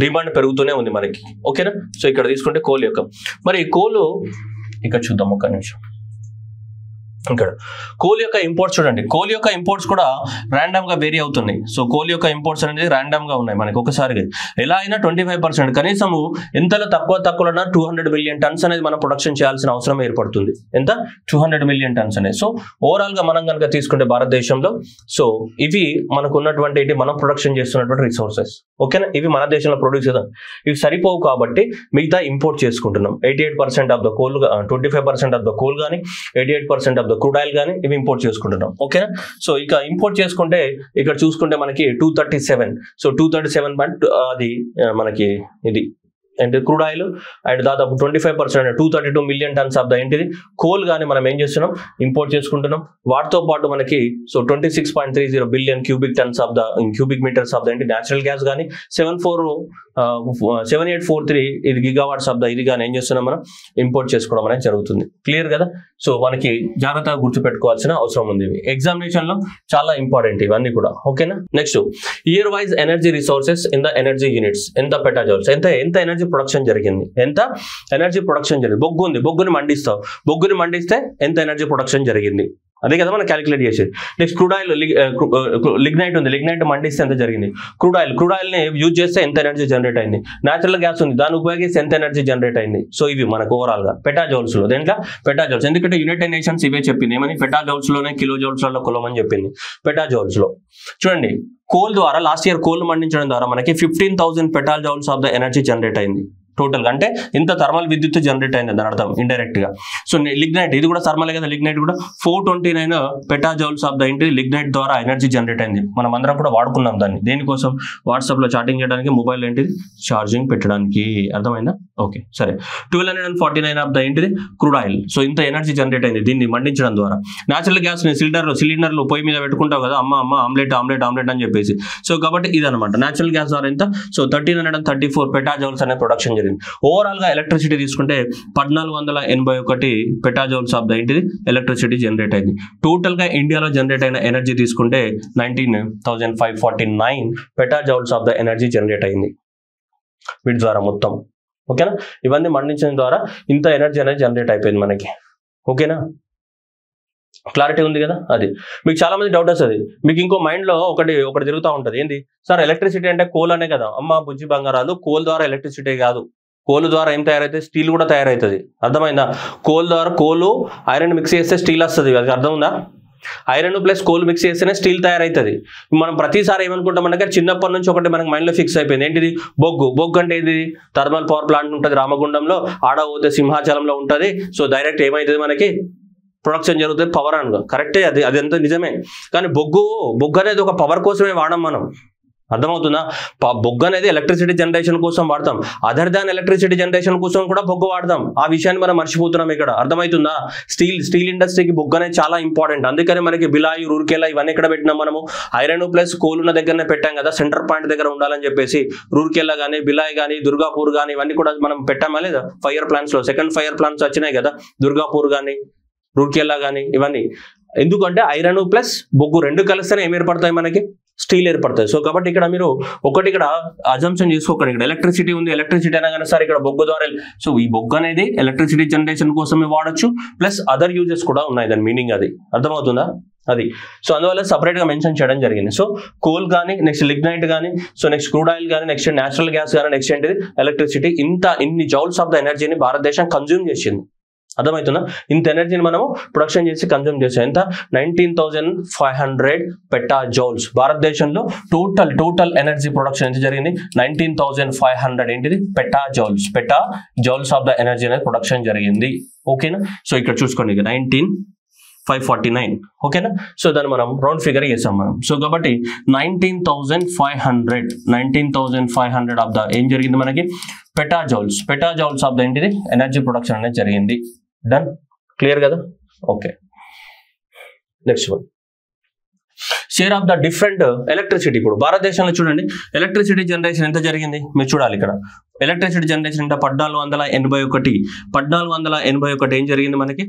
డిమాండ్ పెరుగుతూనే ఉంది మనకి. ఓకేనా, సో ఇక్కడ తీసుకుంటే కోల్ యొక్క మరి కోల్ ఇక్కడ చూద్దాం ఒక నిమిషం. ఇక్కడ కోల్ యొక్క ఇంపోర్ట్స్ చూడండి, కోల్ యొక్క ఇంపోర్ట్స్ కూడా ర్యాండమ్ గా వేరీ అవుతున్నాయి. సో కోల్ యొక్క ఇంపోర్ట్స్ అనేది ర్యాండమ్ గా ఉన్నాయి మనకి. ఒకసారిగా ఎలా అయినా 25% కనీసము ఎంతలో తక్కువ 200 మిలియన్ టన్స్ అనేది మనం ప్రొడక్షన్ చేయాల్సిన అవసరం ఏర్పడుతుంది. ఎంత, 200 మిలియన్ టన్స్ అనేది. సో ఓవరాల్ గా మనం కనుక తీసుకుంటే భారతదేశంలో సో ఇవి మనకు ఉన్నటువంటి మనం ప్రొడక్షన్ చేస్తున్నటువంటి రిసోర్సెస్. ఓకేనా, ఇవి మన దేశంలో ప్రొడ్యూస్ చేద్దాం, ఇవి సరిపోవు కాబట్టి మిగతా ఇంపోర్ట్ చేసుకుంటున్నాం. 88% of the coal, 25% of the coal కానీ 88% ఆఫ్ ద క్రూడ్ ఆయిల్ కానీ ఇవి ఇంపోర్ట్ చేసుకుంటున్నాం. ఓకేనా, సో ఇక ఇంపోర్ట్ చేసుకుంటే ఇక్కడ చూసుకుంటే మనకి 237. సో 237 అది మనకి ఇది ఏంటి క్రూడ్ ఆయిల్ అండ్ దాదాపు 25% 232 మిలియన్ టన్స్ ఆఫ్ ద ఏంటిది కోల్ కానీ మనం ఏం చేస్తున్నాం, ఇంపోర్ట్ చేసుకుంటున్నాం. వాటితో పాటు మనకి so 26.30 billion cubic tons of the cubic metres of the ఏంటి నేచురల్ గ్యాస్ కానీ 7843 ఇది గిగావాట్స్ ఆఫ్ ద ఇది కానీ ఏం చేస్తున్నాం మనం ఇంపోర్ట్ చేసుకోవడం అనేది జరుగుతుంది. క్లియర్ కదా, సో మనకి జాగ్రత్తగా గుర్తుపెట్టుకోవాల్సిన అవసరం ఉంది. ఎగ్జామినేషన్ లో చాలా ఇంపార్టెంట్ ఇవన్నీ కూడా. ఓకేనా, next year wise energy resources in the energy units. ఎంత పెటాజౌల్స్, ఎంత ఎనర్జీ ప్రొడక్షన్ జరిగింది, ఎంత ఎనర్జీ ప్రొడక్షన్ జరిగింది. బొగ్గుని మండిస్తావు, బొగ్గుని మండిస్తే ఎంత ఎనర్జీ ప్రొడక్షన్ జరిగింది. అదే కదా మనం క్యాలిక్యులేట్ చేసేది. నెక్స్ట్ క్రూడ్ ఆయిల్, లిగ్నైట్ ఉంది, లిగ్నైట్ మండిస్తే ఎంత జరిగింది. క్రూడ్ ఆయిల్ని యూజ్ చేస్తే ఎంత ఎనర్జీ జనరేట్ అయింది. న్యాచురల్ గ్యాస్ ఉంది, దాన్ని ఉపయోగిస్తే ఎంత ఎనర్జీ జనరేట్ అయింది. సో ఇవి మనకు ఓవరాల్ గా పెటాజౌల్స్ లో. దేంట్లో పెటాజౌల్స్, ఎందుకంటే యునైటెడ్ నేషన్స్ ఇవే చెప్పింది, ఏమని పెటాజౌల్స్ లోనే కిలో జౌల్స్ లో కొలమని చెప్పింది. పెటాజౌల్స్ లో చూడండి, కోల్ ద్వారా లాస్ట్ ఇయర్ కోల్ మండించడం ద్వారా మనకి 15,000 పెటాజౌల్స్ ఆఫ్ ద ఎనర్జీ జనరేట్ అయింది టోటల్ గా. అంటే ఇంత థర్మల్ విద్యుత్ జనరేట్ అయింది దాని అర్థం ఇండైరెక్ట్ గా. సో లిగ్నైట్, ఇది కూడా థర్మల్ కదా, లిగ్నైట్ కూడా 429 పెటాజౌల్స్ ఆఫ్ ద లిగ్నైట్ ద్వారా ఎనర్జీ జనరేట్ అయింది. మనం అందరం కూడా వాడుకున్నాం దాన్ని. దేనికోసం? వాట్సాప్ లో చాటింగ్ చేయడానికి, మొబైల్ ఏంటిది ఛార్జింగ్ పెట్టడానికి. అర్థమైందా? ఓకే సరే. 1249 of the crude oil. So ఇంత ఎనర్జీ జనరేట్ అయింది దీన్ని మండించడం ద్వారా. న్యాచురల్ గ్యాస్ సిలిండర్లు పొయ్యి మీద పెట్టుకుంటావు కదా, అమ్మ ఆమ్లెట్ అని చెప్పేసి. సో కాబట్టి ఇదనమాట న్యాచురల్ గ్యాస్ ద్వారా ఎంత. సో 1334 పెటాజౌల్స్ అనే ప్రొడక్షన్ జరిగింది. ఓవరాల్ గా ఎలక్ట్రిసిటీ తీసుకుంటే 1481 పెటాజౌల్స్ ఆఫ్ ద ఎలక్ట్రిసిటీ జనరేట్ అయింది. టోటల్ గా ఇండియాలో జనరేట్ అయిన ఎనర్జీ తీసుకుంటే 19,549 పెటాజౌల్స్ ఆఫ్ ద ఎనర్జీ జనరేట్ అయింది వీటి ద్వారా మొత్తం. ఓకేనా? ఇవన్నీ మండించడం ద్వారా ఇంత ఎనర్జీ అనేది జనరేట్ అయిపోయింది మనకి. ఓకేనా? క్లారిటీ ఉంది కదా? అది మీకు చాలా మంది డౌట్ వస్తుంది. మీకు ఇంకో మైండ్ లో ఒకటి తిరుగుతూ ఉంటుంది, ఏంటి సార్ ఎలక్ట్రిసిటీ అంటే కోల్ అనే కదా. అమ్మ బుజ్జి బంగారాలు, కోల్ ద్వారా ఎలక్ట్రిసిటీ కాదు. కోల్ ద్వారా ఏం తయారైతే స్టీల్ కూడా తయారవుతుంది. అర్థమైందా? కోల్ ద్వారా కోలు ఐరన్ మిక్స్ చేస్తే స్టీల్ వస్తుంది. అది అర్థం ఉందా? ఐరన్ ప్లస్ కోల్ మిక్స్ చేస్తేనే స్టీల్ తయారవుతుంది. మనం ప్రతిసారి ఏమనుకుంటామంటే చిన్నప్పటి నుంచి ఒకటి మనకి మైండ్లో ఫిక్స్ అయిపోయింది, ఏంటిది? బొగ్గు అంటే ఇది థర్మల్ పవర్ ప్లాంట్ ఉంటుంది రామగుండంలో, ఆడ పోతే సింహాచలంలో ఉంటుంది. సో డైరెక్ట్ ఏమవుతుంది మనకి ప్రొడక్షన్ జరుగుతుంది, పవర్ అనుకో. కరెక్టే, అది ఎంత నిజమే. కానీ బొగ్గు అనేది ఒక పవర్ కోసమే వాడడం మనం. అర్థమవుతుందా? బొగ్గు అనేది ఎలక్ట్రిసిటీ జనరేషన్ కోసం వాడతాం. అదర్ దాన్ ఎలక్ట్రిసిటీ జనరేషన్ కోసం కూడా బొగ్గు వాడతాం. ఆ విషయాన్ని మనం మర్చిపోతున్నాం ఇక్కడ. అర్థమవుతుందా? స్టీల్ ఇండస్ట్రీకి బొగ్గు అనేది చాలా ఇంపార్టెంట్. అందుకని మనకి బిలాయి, రూర్కేలా ఇవన్నీ ఎక్కడ పెట్టినాం మనము? ఐరన్ ప్లస్ కోల్ ఉన్న దగ్గరనే పెట్టాం కదా, సెంటర్ పాయింట్ దగ్గర ఉండాలని చెప్పేసి. రూర్కేలా కానీ, బిలాయి కానీ, దుర్గాపూర్ కానీ ఇవన్నీ కూడా మనం పెట్టామా లేదా? ఫైర్ ప్లాంట్స్ లో సెకండ్ ఫైర్ ప్లాంట్స్ వచ్చినాయి కదా, దుర్గాపూర్ కానీ, రూర్కేలా కానీ ఇవన్నీ. ఎందుకంటే ఐరన్ ప్లస్ బొగ్గు రెండు కలిస్తేనే ఏం ఏర్పడతాయి మనకి? స్టీల్ ఏర్పడతాయి. సో కాబట్టి ఇక్కడ మీరు ఇక్కడ అజంప్షన్ చేసుకోకండి. ఇక్కడ ఎలక్ట్రిసిటీ ఉంది, ఎలక్ట్రిసిటీ అనగానే సార్ ఇక్కడ బొగ్గు ద్వారా. సో ఈ బొగ్గు అనేది ఎలక్ట్రిసిటీ జనరేషన్ కోసమే వాడచ్చు, ప్లస్ అదర్ యూజెస్ కూడా ఉన్నాయి. దాని మీనింగ్ అది అర్థమవుతుందా? అది. సో అందువల్ల సపరేట్ గా మెన్షన్ చేయడం జరిగింది. సో కోల్ కానీ, నెక్స్ట్ లిగ్నైట్ కానీ, సో నెక్స్ట్ క్రూడ్ ఆయిల్ కానీ, నెక్స్ట్ నేచురల్ గ్యాస్ కానీ, నెక్స్ట్ ఏంటిది ఎలక్ట్రిసిటీ. ఇన్ని జౌల్స్ ఆఫ్ ద ఎనర్జీని భారతదేశం కన్జ్యూమ్ చేసింది. అర్థమవుతుందా? ఇంత ఎనర్జీని మనము ప్రొడక్షన్ చేసి కన్జ్యూమ్ చేసాం. ఎంత? 19,500 పెటాజౌల్స్. భారతదేశంలో టోటల్ ఎనర్జీ ప్రొడక్షన్ ఎంత జరిగింది? 19,500 పెటాజౌల్స్ ఆఫ్ ద ఎనర్జీ అనేది ప్రొడక్షన్ జరిగింది. ఓకేనా? సో ఇక్కడ చూసుకోండి, 19,549. ఓకేనా? సో దాన్ని మనం రౌండ్ ఫిగర్ చేసాం మనం. సో కాబట్టి 19,500 ఆఫ్ ద ఏం జరిగింది మనకి? పెటాజౌల్స్ ఆఫ్ ద ఎనర్జీ ప్రొడక్షన్ అనేది జరిగింది. డన్? క్లియర్ కదా? Okay. Next one, share of the different electricity. ఇప్పుడు భారతదేశంలో చూడండి ఎలక్ట్రిసిటీ జనరేషన్ ఎంత జరిగింది మీరు చూడాలి. ఇక్కడ ఎలక్ట్రిసిటీ జనరేషన్ అంటే 1481 ఏం జరిగింది మనకి?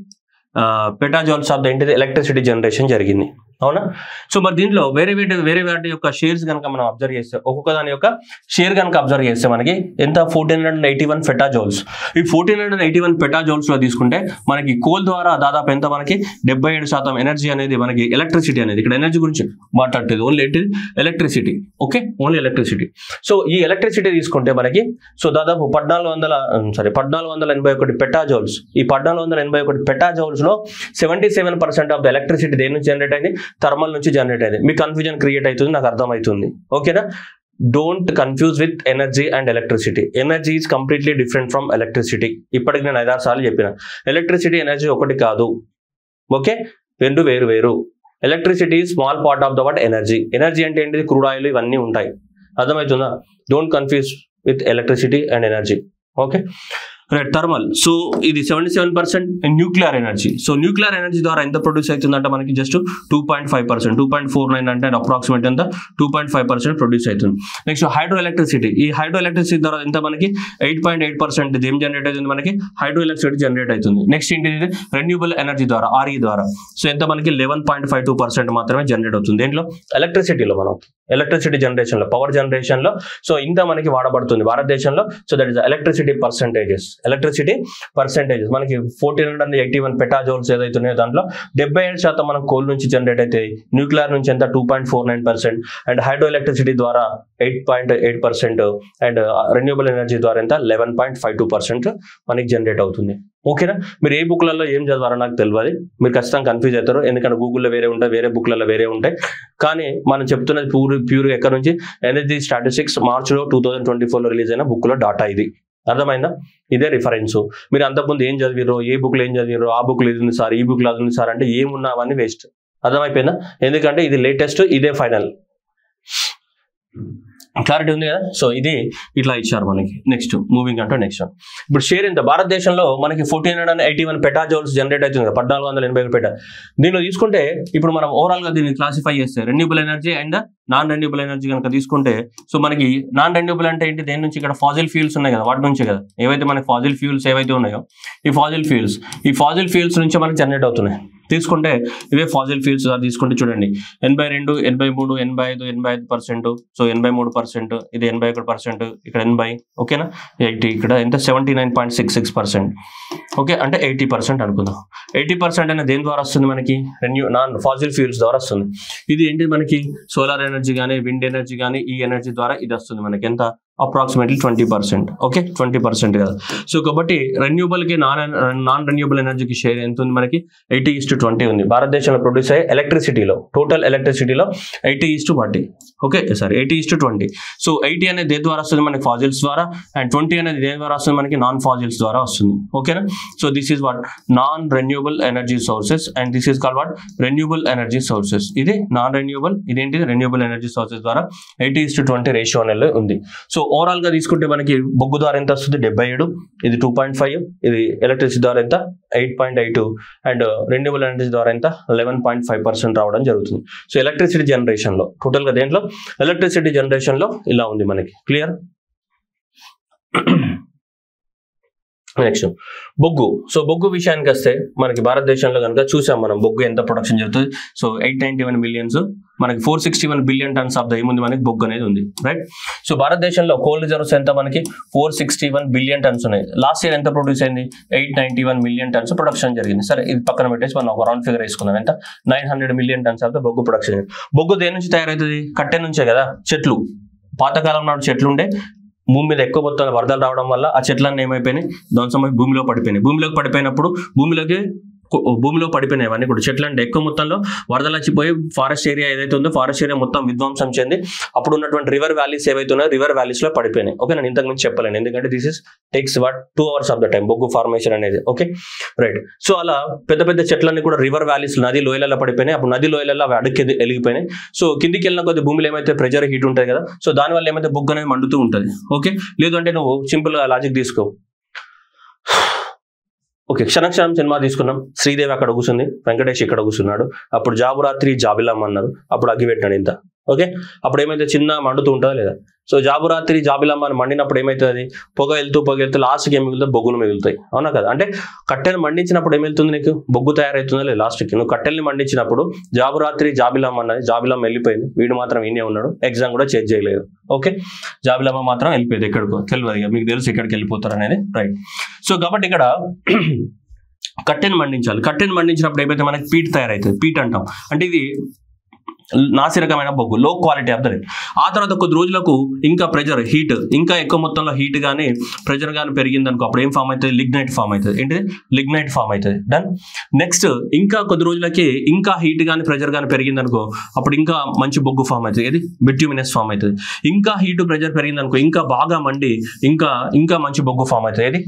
పెటాజౌల్స్ ఆఫ్ ద ఎలక్ట్రిసిటీ జనరేషన్ జరిగింది. అవునా? సో మరి దీంట్లో వేరే వాటి యొక్క షేర్స్ కనుక మనం అబ్జర్వ్ చేస్తే, ఒక్కొక్క దాని యొక్క షేర్ కనుక అబ్జర్వ్ చేస్తే మనకి ఎంత? 1481 పెటాజౌల్స్. ఈ 1481 పెటాజౌల్స్ లో తీసుకుంటే మనకి కోల్ ద్వారా దాదాపు ఎంత మనకి? 77% ఎనర్జీ అనేది మనకి ఎలక్ట్రిసిటీ అనేది. ఇక్కడ ఎనర్జీ గురించి మాట్లాడుతుంది, only electricity. Okay, only electricity. So ఈ ఎలక్ట్రిసిటీ తీసుకుంటే మనకి సో దాదాపు 1481 పెటాజౌల్స్. ఈ 1481 పెటాజౌల్స్ లో 77% ఆఫ్ ద ఎలక్ట్రిసిటీ దేని నుంచి జనరేట్ అయింది? థర్మల్ నుంచి జనరేట్ అయింది. మీకు కన్ఫ్యూజన్ క్రియేట్ అవుతుంది, నాకు అర్థమవుతుంది. ఓకేనా? Don't confuse with energy and electricity. Energy is completely different from electricity. ఇప్పటికి నేను 5-6 సార్లు చెప్పిన, ఎలక్ట్రిసిటీ ఎనర్జీ ఒకటి కాదు. ఓకే, రెండు వేరు. Electricity small part of the what energy. Energy అంటే ఏంటిది? క్రూడ్ ఆయిల్ ఇవన్నీ ఉంటాయి. అర్థమవుతుందా? Don't confuse with electricity and energy. Okay right. Thermal. So ఇది 77% nuclear energy. So nuclear energy ద్వారా ఎంత ప్రొడ్యూస్ అవుతుందంటే మనకి జస్ట్ 2.5%, 2.49 అంటే అప్రాక్సిమేట్ ఎంత? 2.5% ప్రొడ్యూస్ అవుతుంది. Next hydro electricity. ఈ హైడ్రో ఎలక్ట్రిసిటీ ద్వారా ఎంత మనకి? 8.8% ఏం జనరేట్ అవుతుంది మనకి? హైడ్రో ఎలక్ట్రిసిటీ జనరేట్ అవుతుంది. నెక్స్ట్ ఏంటి? రెన్యూబుల్ ఎనర్జీ ద్వారా, RE ద్వారా. సో ఎంత మనకి? 11.52% మాత్రమే జనరేట్ అవుతుంది. దేంట్లో? ఎలక్ట్రిసిటీలో. మనం ఎలక్ట్రిసిటీ జనరేషన్ లో, పవర్ జనరేషన్ లో సో ఇంత మనకి వాడబడుతుంది భారతదేశంలో. So that is electricity percentages మనకి 1481 పెటాజౌల్స్ ఏదైతే ఉన్నాయో దాంట్లో 77% మనం కోల్ నుంచి జనరేట్ అవుతాయి. న్యూక్లియర్ నుంచి ఎంత 2.49%, అండ్ హైడ్రో ఎలక్ట్రిసిటీ ద్వారా 8.8%, అండ్ రెన్యూబుల్ ఎనర్జీ ద్వారా ఎంత 11.52% మనకి జనరేట్ అవుతుంది. ఓకేనా? మీరు ఏ బుక్లలో ఏం చదవారో నాకు తెలియదు, మీరు ఖచ్చితంగా కన్ఫ్యూజ్ అవుతారు, ఎందుకంటే గూగుల్లో వేరే ఉంటాయి, వేరే బుక్లలో వేరే ఉంటాయి. కానీ మనం చెప్తున్నది ప్యూర్ ఎక్కడ నుంచి ఎనర్జీ స్టాటిస్టిక్స్ మార్చిలో 2024లో రిలీజ్ అయిన బుక్లో డాటా ఇది. అర్థమైందా? ఇదే రిఫరెన్స్. మీరు అంతకుముందు ఏం చదివిరో, ఏ బుక్లో ఏం చదివిరో, ఆ బుక్లో ఇది ఉంది సార్, ఈ బుక్లో అది ఉంది సార్ అంటే ఏమున్నా అవన్నీ వేస్ట్. అర్థమైపోయిందా? ఎందుకంటే ఇది లేటెస్ట్, ఇదే ఫైనల్. క్లారిటీ ఉంది కదా? సో ఇది ఇట్లా ఇచ్చారు మనకి. నెక్స్ట్ మూవింగ్ అంటే నెక్స్ట్ ఇప్పుడు షేర్ ఎంత భారతదేశంలో మనకి 1481 పెటాజౌల్స్ జనరేట్ అవుతుంది కదా, 1481 పెటా. దీనిలో తీసుకుంటే ఇప్పుడు మనం ఓవరాల్ గా దీన్ని క్లాసిఫై చేస్తే renewable energy and non renewable energy కనుక తీసుకుంటే, సో మనకి నాన్ రెన్యూబుల్ అంటే ఏంటి, దేని నుంచి ఇక్కడ ఫాజిల్ ఫ్యూల్స్ ఉన్నాయి కదా, వాటి నుంచే కదా. ఏవైతే మనకి ఫాజిల్ ఫ్యూల్స్ ఏవైతే ఉన్నాయో ఈ ఫాజిల్ ఫ్యూల్స్ నుంచి మనకి జనరేట్ అవుతున్నాయి. తీసుకుంటే ఇవే ఫాజిల్ ఫ్యూల్స్ తీసుకుంటే చూడండి 82, 83, 85, 85%, సో 83%, ఇది 81%, ఇక్కడ 80, ఓకేనా 80, ఇక్కడ ఎంత 79.66%, ఓకే అంటే 80% అనుకుందాం. 80% అనేది దేని ద్వారా వస్తుంది మనకి, నాన్ ఫాజిల్ ఫ్యూల్స్ ద్వారా వస్తుంది. ఇది ఏంటి మనకి సోలార్ ఎనర్జీ కానీ, విండ్ ఎనర్జీ కానీ, ఈ ఎనర్జీ ద్వారా ఇది వస్తుంది మనకి. ఎంత అప్రాక్సిమేట్లీ 20%, ఓకే 20% కదా. సో కాబట్టి రెన్యూబుల్కి నాన్ రెన్యూబుల్ ఎనర్జీకి షేర్ ఎంత ఉంది మనకి, 80:20 ఉంది. భారతదేశంలో ప్రొడ్యూస్ అయ్యే ఎలక్ట్రిసిటీలో, టోటల్ ఎలక్ట్రిసిటీలో 80:40, ఓకే సారీ 80:20. సో 80 అనేది దేని ద్వారా వస్తుంది మనకి, ఫాజిల్స్ ద్వారా, అండ్ 20 అనేది దేని ద్వారా వస్తుంది మనకి, నాన్ ఫాజిల్స్ ద్వారా వస్తుంది. ఓకేనా? So this is what non renewable energy sources, and this is called what renewable energy sources. ఇది నాన్ రెన్యూబుల్, ఇదేంటి రెన్యూబుల్ ఎనర్జీ సోర్సెస్ ద్వారా 80:20 రేషియో అనేది ఉంది. సో ఓవరాల్ గా తీసుకుంటే మనకి బొగ్గు ద్వారా ఎంత వస్తుంది 77, ఇది 2.5, ఇది ఎలక్ట్రిసిటీ ద్వారా ఎంత 8.82, అండ్ రెన్యూబుల్ ఎనర్జీ ద్వారా ఎంత 11.5% రావడం జరుగుతుంది. సో ఎలక్ట్రిసిటీ జనరేషన్ లో టోటల్ గా దేంట్లో ఎలక్ట్రిసిటీ జనరేషన్ లో ఇలా ఉంది మనకి. క్లియర్? నెక్స్ట్ బొగ్గు. సో బొగ్గు విషయానికి వస్తే మనకి భారతదేశంలో కనుక చూసాం మనం బొగ్గు ఎంత ప్రొడక్షన్ జరుగుతుంది. సో 891 మిలియన్స్, మనకి 461 బిలియన్ టన్స్ ఆఫ్ ద ఏముంది మనకి బొగ్గు అనేది ఉంది, రైట్? సో భారతదేశంలో కోల్ రిజర్వ్స్ ఎంత మనకి 461 బిలియన్ టన్స్ ఉన్నాయి. లాస్ట్ ఇయర్ ఎంత ప్రొడ్యూస్ అయింది 891 మిలియన్ టన్స్ ప్రొడక్షన్ జరిగింది. సరే ఇది పక్కన పెట్టేసి మనం ఒక రౌండ్ ఫిగర్ వేసుకుందాం. ఎంత 900 మిలియన్ టన్స్ ఆఫ్ ద బొగ్గు ప్రొడక్షన్. బొగ్గు దేని నుంచి తయారవుతుంది, కట్టె నుంచే కదా. చెట్లు పాతకాలం నాడు చెట్లు ఉండే, భూమి మీద ఎక్కువ మొత్తంలో వరదలు రావడం వల్ల ఆ చెట్లన్నీ ఏమైపోయినాయి, ధ్వంసమై భూమిలో పడిపోయినాయి. భూమిలోకి పడిపోయినప్పుడు భూమిలో పడిపోయినాయి కూడా చెట్లు అంటే ఎక్కువ మొత్తంలో వరదలు వచ్చిపోయి ఫారెస్ట్ ఏరియా ఏదైతే ఉందో ఫారెస్ట్ ఏరియా మొత్తం విధ్వంసం చెంది అప్పుడు ఉన్నటువంటి రివర్ వ్యాలీస్ ఏవైతే ఉన్నాయో రివర్ వ్యాలీస్ లో పడిపోయినాయి. ఓకే, నేను ఇంతకు ముందు చెప్పలేను ఎందుకంటే this is takes 2 hours of the time బొగ్గు ఫార్మేషన్ అనేది. Okay right. సో అలా పెద్ద పెద్ద చెట్లన్నీ కూడా రివర్ వ్యాలీస్ నది లోయలలో పడిపోయినాయి. అప్పుడు నది లోయలలో అవి అడుక్కి ఎలిగిపోయినాయి. సో కిందికి వెళ్ళిన కొద్ది భూమిలో ఏమైతే ప్రెజర్ హీట్ ఉంటుంది కదా, సో దానివల్ల ఏమైతే బొగ్గు అనేది మండుతూ ఉంటుంది. ఓకే, లేదు అంటే నువ్వు సింపుల్ గా లాజిక్ తీసుకో. ఓకే, క్షణక్షణం సినిమా తీసుకున్నాం, శ్రీదేవి అక్కడ కూర్చుంది, వెంకటేష్ ఇక్కడ కూర్చున్నాడు, అప్పుడు జాబురాత్రి జాబిలమ్మ అన్నారు, అప్పుడు అగ్గి పెట్టినాడు ఇంత. ఓకే, అప్పుడు ఏమైతే చిన్న మండుతూ ఉంటుందా లేదా? సో జాబురాత్రి జాబిలమ్మ అని మండినప్పుడు ఏమవుతుంది, పొగ వెళ్తూ లాస్ట్కి ఏం మిగులుతుంది, బొగ్గులు మిగులుతాయి. అవునా కదా? అంటే కట్టెలు మండించినప్పుడు ఏమవుతుంది, నీకు బొగ్గు తయారవుతుందా లేదు లాస్ట్కి. నువ్వు కట్టెల్ని మండించినప్పుడు జాబురాత్రి జాబిలమ్మ అన్నది, జాబిలమ్మ వెళ్ళిపోయింది, వీడు మాత్రం ఈయనే ఉన్నాడు, ఎగ్జామ్ కూడా చేంజ్ చేయలేదు. ఓకే, జాబిలమ్మ మాత్రం వెళ్ళిపోయింది, ఎక్కడికో తెలియదు, ఇక మీకు తెలుసు ఎక్కడికి వెళ్ళిపోతారు అనేది, రైట్. సో కాబట్టి ఇక్కడ కట్టెను మండించాలి. కట్టెను మండించినప్పుడు ఏమైతే మనకి పీట్ తయారవుతుంది, పీట్ అంటాం. అంటే ఇది నాసిరకమైన బొగ్గు, లో క్వాలిటీ ఆఫ్ ద రేట్. ఆ తర్వాత కొద్ది రోజులకు ఇంకా ప్రెజర్ హీట్, ఇంకా ఎక్కువ మొత్తంలో హీట్ కానీ ప్రెజర్ కానీ పెరిగింది అనుకో, అప్పుడు ఏం ఫామ్ అవుతుంది, లిగ్నైట్ ఫామ్ అవుతుంది. ఏంటిది, లిగ్నైట్ ఫామ్ అవుతుంది. డన్. నెక్స్ట్ ఇంకా కొద్ది రోజులకి ఇంకా హీట్ కానీ ప్రెజర్ కానీ పెరిగింది అనుకో, అప్పుడు ఇంకా మంచి బొగ్గు ఫామ్ అవుతుంది. ఏది, బిట్యూమినస్ ఫామ్ అవుతుంది. ఇంకా హీట్ ప్రెజర్ పెరిగింది అనుకో, ఇంకా బాగా మండి ఇంకా మంచి బొగ్గు ఫామ్ అవుతుంది. ఏది,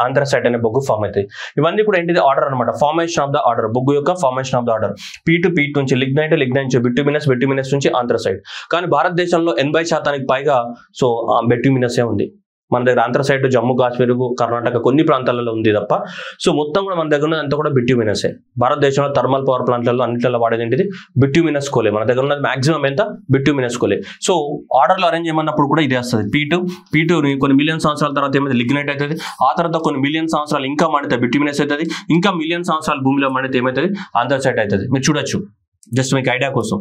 ఆంథ్రసైట్ అనే బొగ్గు ఫామ్ అవుతుంది. ఇవన్నీ కూడా ఏంటిది, ఆర్డర్ అనమాట, ఫార్మేషన్ ఆఫ్ ద ఆర్డర్, బొగ్గు యొక్క formation of the order. Peat నుంచి లిగ్నైట్ నుంచి బిట్యూమినస్ నుంచి ఆంథ్రసైట్. కానీ భారతదేశంలో 80% పైగా సో బిట్యూమినసే ఉంది. మన దగ్గర ఆంథ్రసైట్ జమ్మూ కాశ్మీర్, కర్ణాటక కొన్ని ప్రాంతాలలో ఉంది తప్ప, సో మొత్తం కూడా మన దగ్గర ఉన్నది అంతా కూడా బిట్యూమినసే. భారతదేశంలో థర్మల్ పవర్ ప్లాంట్లలో అన్నింటిలో వాడేది ఏంటిది, బిట్యూమినస్ కోలే. మన దగ్గర ఉన్నది మాక్సిమం ఎంత, బిట్యూమినస్ కోలే. సో ఆర్డర్లో అరేంజ్ చేయమన్నప్పుడు కూడా ఇదే వస్తుంది. పీటు కొన్ని మిలియన్ సంవత్సరాల తర్వాత ఏమైతే లిగ్నైట్ అవుతుంది, ఆ తర్వాత కొన్ని మిలియన్ సంవత్సరాలు ఇంకా మండితే బిట్యూమినస్ అవుతుంది, ఇంకా మిలియన్ సంవత్సరాలు భూమిలో మండితే ఏమవుతుంది, ఆంథ్రసైట్ అవుతుంది. మీరు చూడొచ్చు, జస్ట్ మీకు ఐడియా కోసం.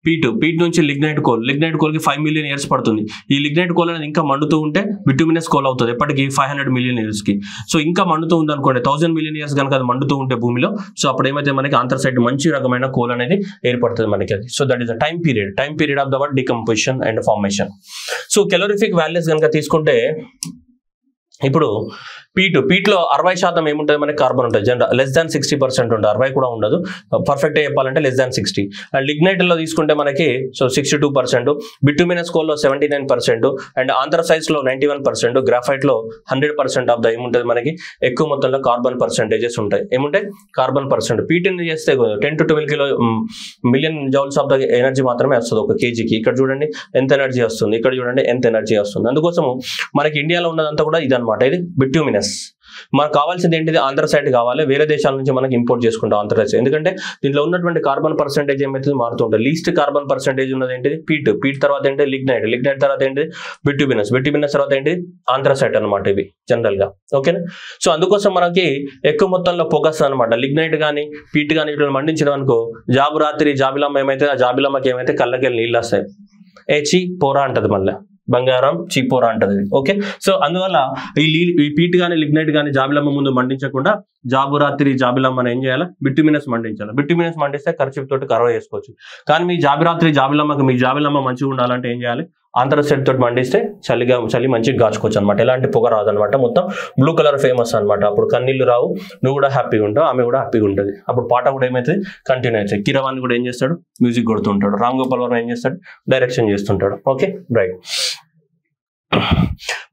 పీట్ నుంచి లిగ్నైట్ కోల్కి 5 మిలియన్ ఇయర్స్ పడుతుంది. ఈ లిగ్నైట్ కోల్ అనేది ఇంకా మండుతూ ఉంటే బిట్యూమినస్ కోల్ అవుతుంది ఎప్పటికి 500 మిలియన్ ఇయర్స్ కి. సో ఇంకా మండుతూ ఉంది అనుకోండి 1000 మిలియన్ ఇయర్స్ కనుక అది మండుతూ ఉంటే భూమిలో, సో అప్పుడు ఏమైతే మనకి ఆంథ్రసైట్ మంచి రకమైన కోల్ అనేది ఏర్పడుతుంది మనకి అది. So that is the time period of the word decomposition and formation. So calorific values కనుక తీసుకుంటే ఇప్పుడు పీట్లో 60% ఏముంటుంది మనకి కార్బన్ ఉంటుంది, జనరల్ లెస్ దాన్ 60% ఉంటుంది, 60 కూడా ఉండదు, పర్ఫెక్ట్గా చెప్పాలంటే లెస్ దాన్ 60. అండ్ లిగ్నైట్లో తీసుకుంటే మనకి సో 62%, బిట్యూమినస్ కోల్లో 79%, అండ్ ఆంథ్రసైట్స్లో 91%, గ్రాఫైట్లో 100% ఆఫ్ ద ఏముంటుంది మనకి ఎక్కువ మొత్తంలో కార్బన్ పర్సెంటేజెస్ ఉంటాయి. ఏముంటాయి కార్బన్ పర్సెంట్. పీటీని చేస్తే 10 to 12 million joules of the energy మాత్రమే వస్తుంది ఒక కేజీకి. ఇక్కడ చూడండి ఎంత ఎనర్జీ వస్తుంది, ఇక్కడ చూడండి ఎంత ఎనర్జీ వస్తుంది. అందుకోసం మనకి ఇండియాలో ఉన్నదంతా కూడా ఇదనమాట, ఇది బిట్యూమినస్. మనకు కావాల్సింది ఏంటిది ఆంథ్రసైట్ కావాలి, వేరే దేశాల నుంచి మనకి ఇంపోర్ట్ చేసుకుంటాం ఆంథ్రసైట్. ఎందుకంటే దీంట్లో ఉన్నటువంటి కార్బన్ పర్సెంటేజ్ ఏమైతే మారుతూ ఉంటుంది. లీస్ట్ కార్బన్ పర్సెంటేజ్ ఉన్నది ఏంటిది పీట్ తర్వాత ఏంటి లిగ్నైట్ తర్వాత ఏంటి బిట్యూమినస్ తర్వాత ఏంటి ఆంథ్రసైట్ అనమాట ఇవి జనరల్ గా. ఓకేనా. సో అందుకోసం మనకి ఎక్కువ మొత్తంలో ఫోకస్ అనమాట. లిగ్నైట్ కానీ పీట్ కానీ ఇట్లా మండించడం అనుకో, జాబిలమ్మ ఏమైతే ఆ జాబిలమ్మకి ఏమైతే కళ్ళకెళ్ళి నీళ్ళు వస్తాయి, పోరా అంటది, మళ్ళీ బంగారం చీపోరా అంటది. ఓకే. సో అందువల్ల ఈ పీట్ కానీ లిగ్నైట్ కానీ జాబిలమ్మ ముందు మండించకుండా జాబిలమ్మని ఏం చేయాలి, బిట్యూమినస్ మండించాలి. బిట్యూమినస్ మండిస్తే ఖర్చు తోటి కరవ చేసుకోవచ్చు. కానీ మీ జాబిలమ్మ మంచిగా ఉండాలంటే ఏం చేయాలి, ఆంథ్రసైట్ తోటి మండిస్తే చలి మంచిగా కాచుకోవచ్చు అనమాట. ఎలాంటి పొగ రాదనమాట. మొత్తం బ్లూ కలర్ ఫేమస్ అనమాట. అప్పుడు కన్నీళ్ళు రావు, నువ్వు కూడా హ్యాపీగా ఉంటావు, ఆమె కూడా హ్యాపీగా ఉంటుంది. అప్పుడు పాట కూడా ఏమైతుంది కంటిన్యూ అవుతుంది. కిరవాణి కూడా ఏం చేస్తాడు, మ్యూజిక్ కొడుతుంటాడు. రామ్ గోపాల్ వర్మ ఏం చేస్తాడు, డైరెక్షన్ చేస్తుంటాడు. Okay right.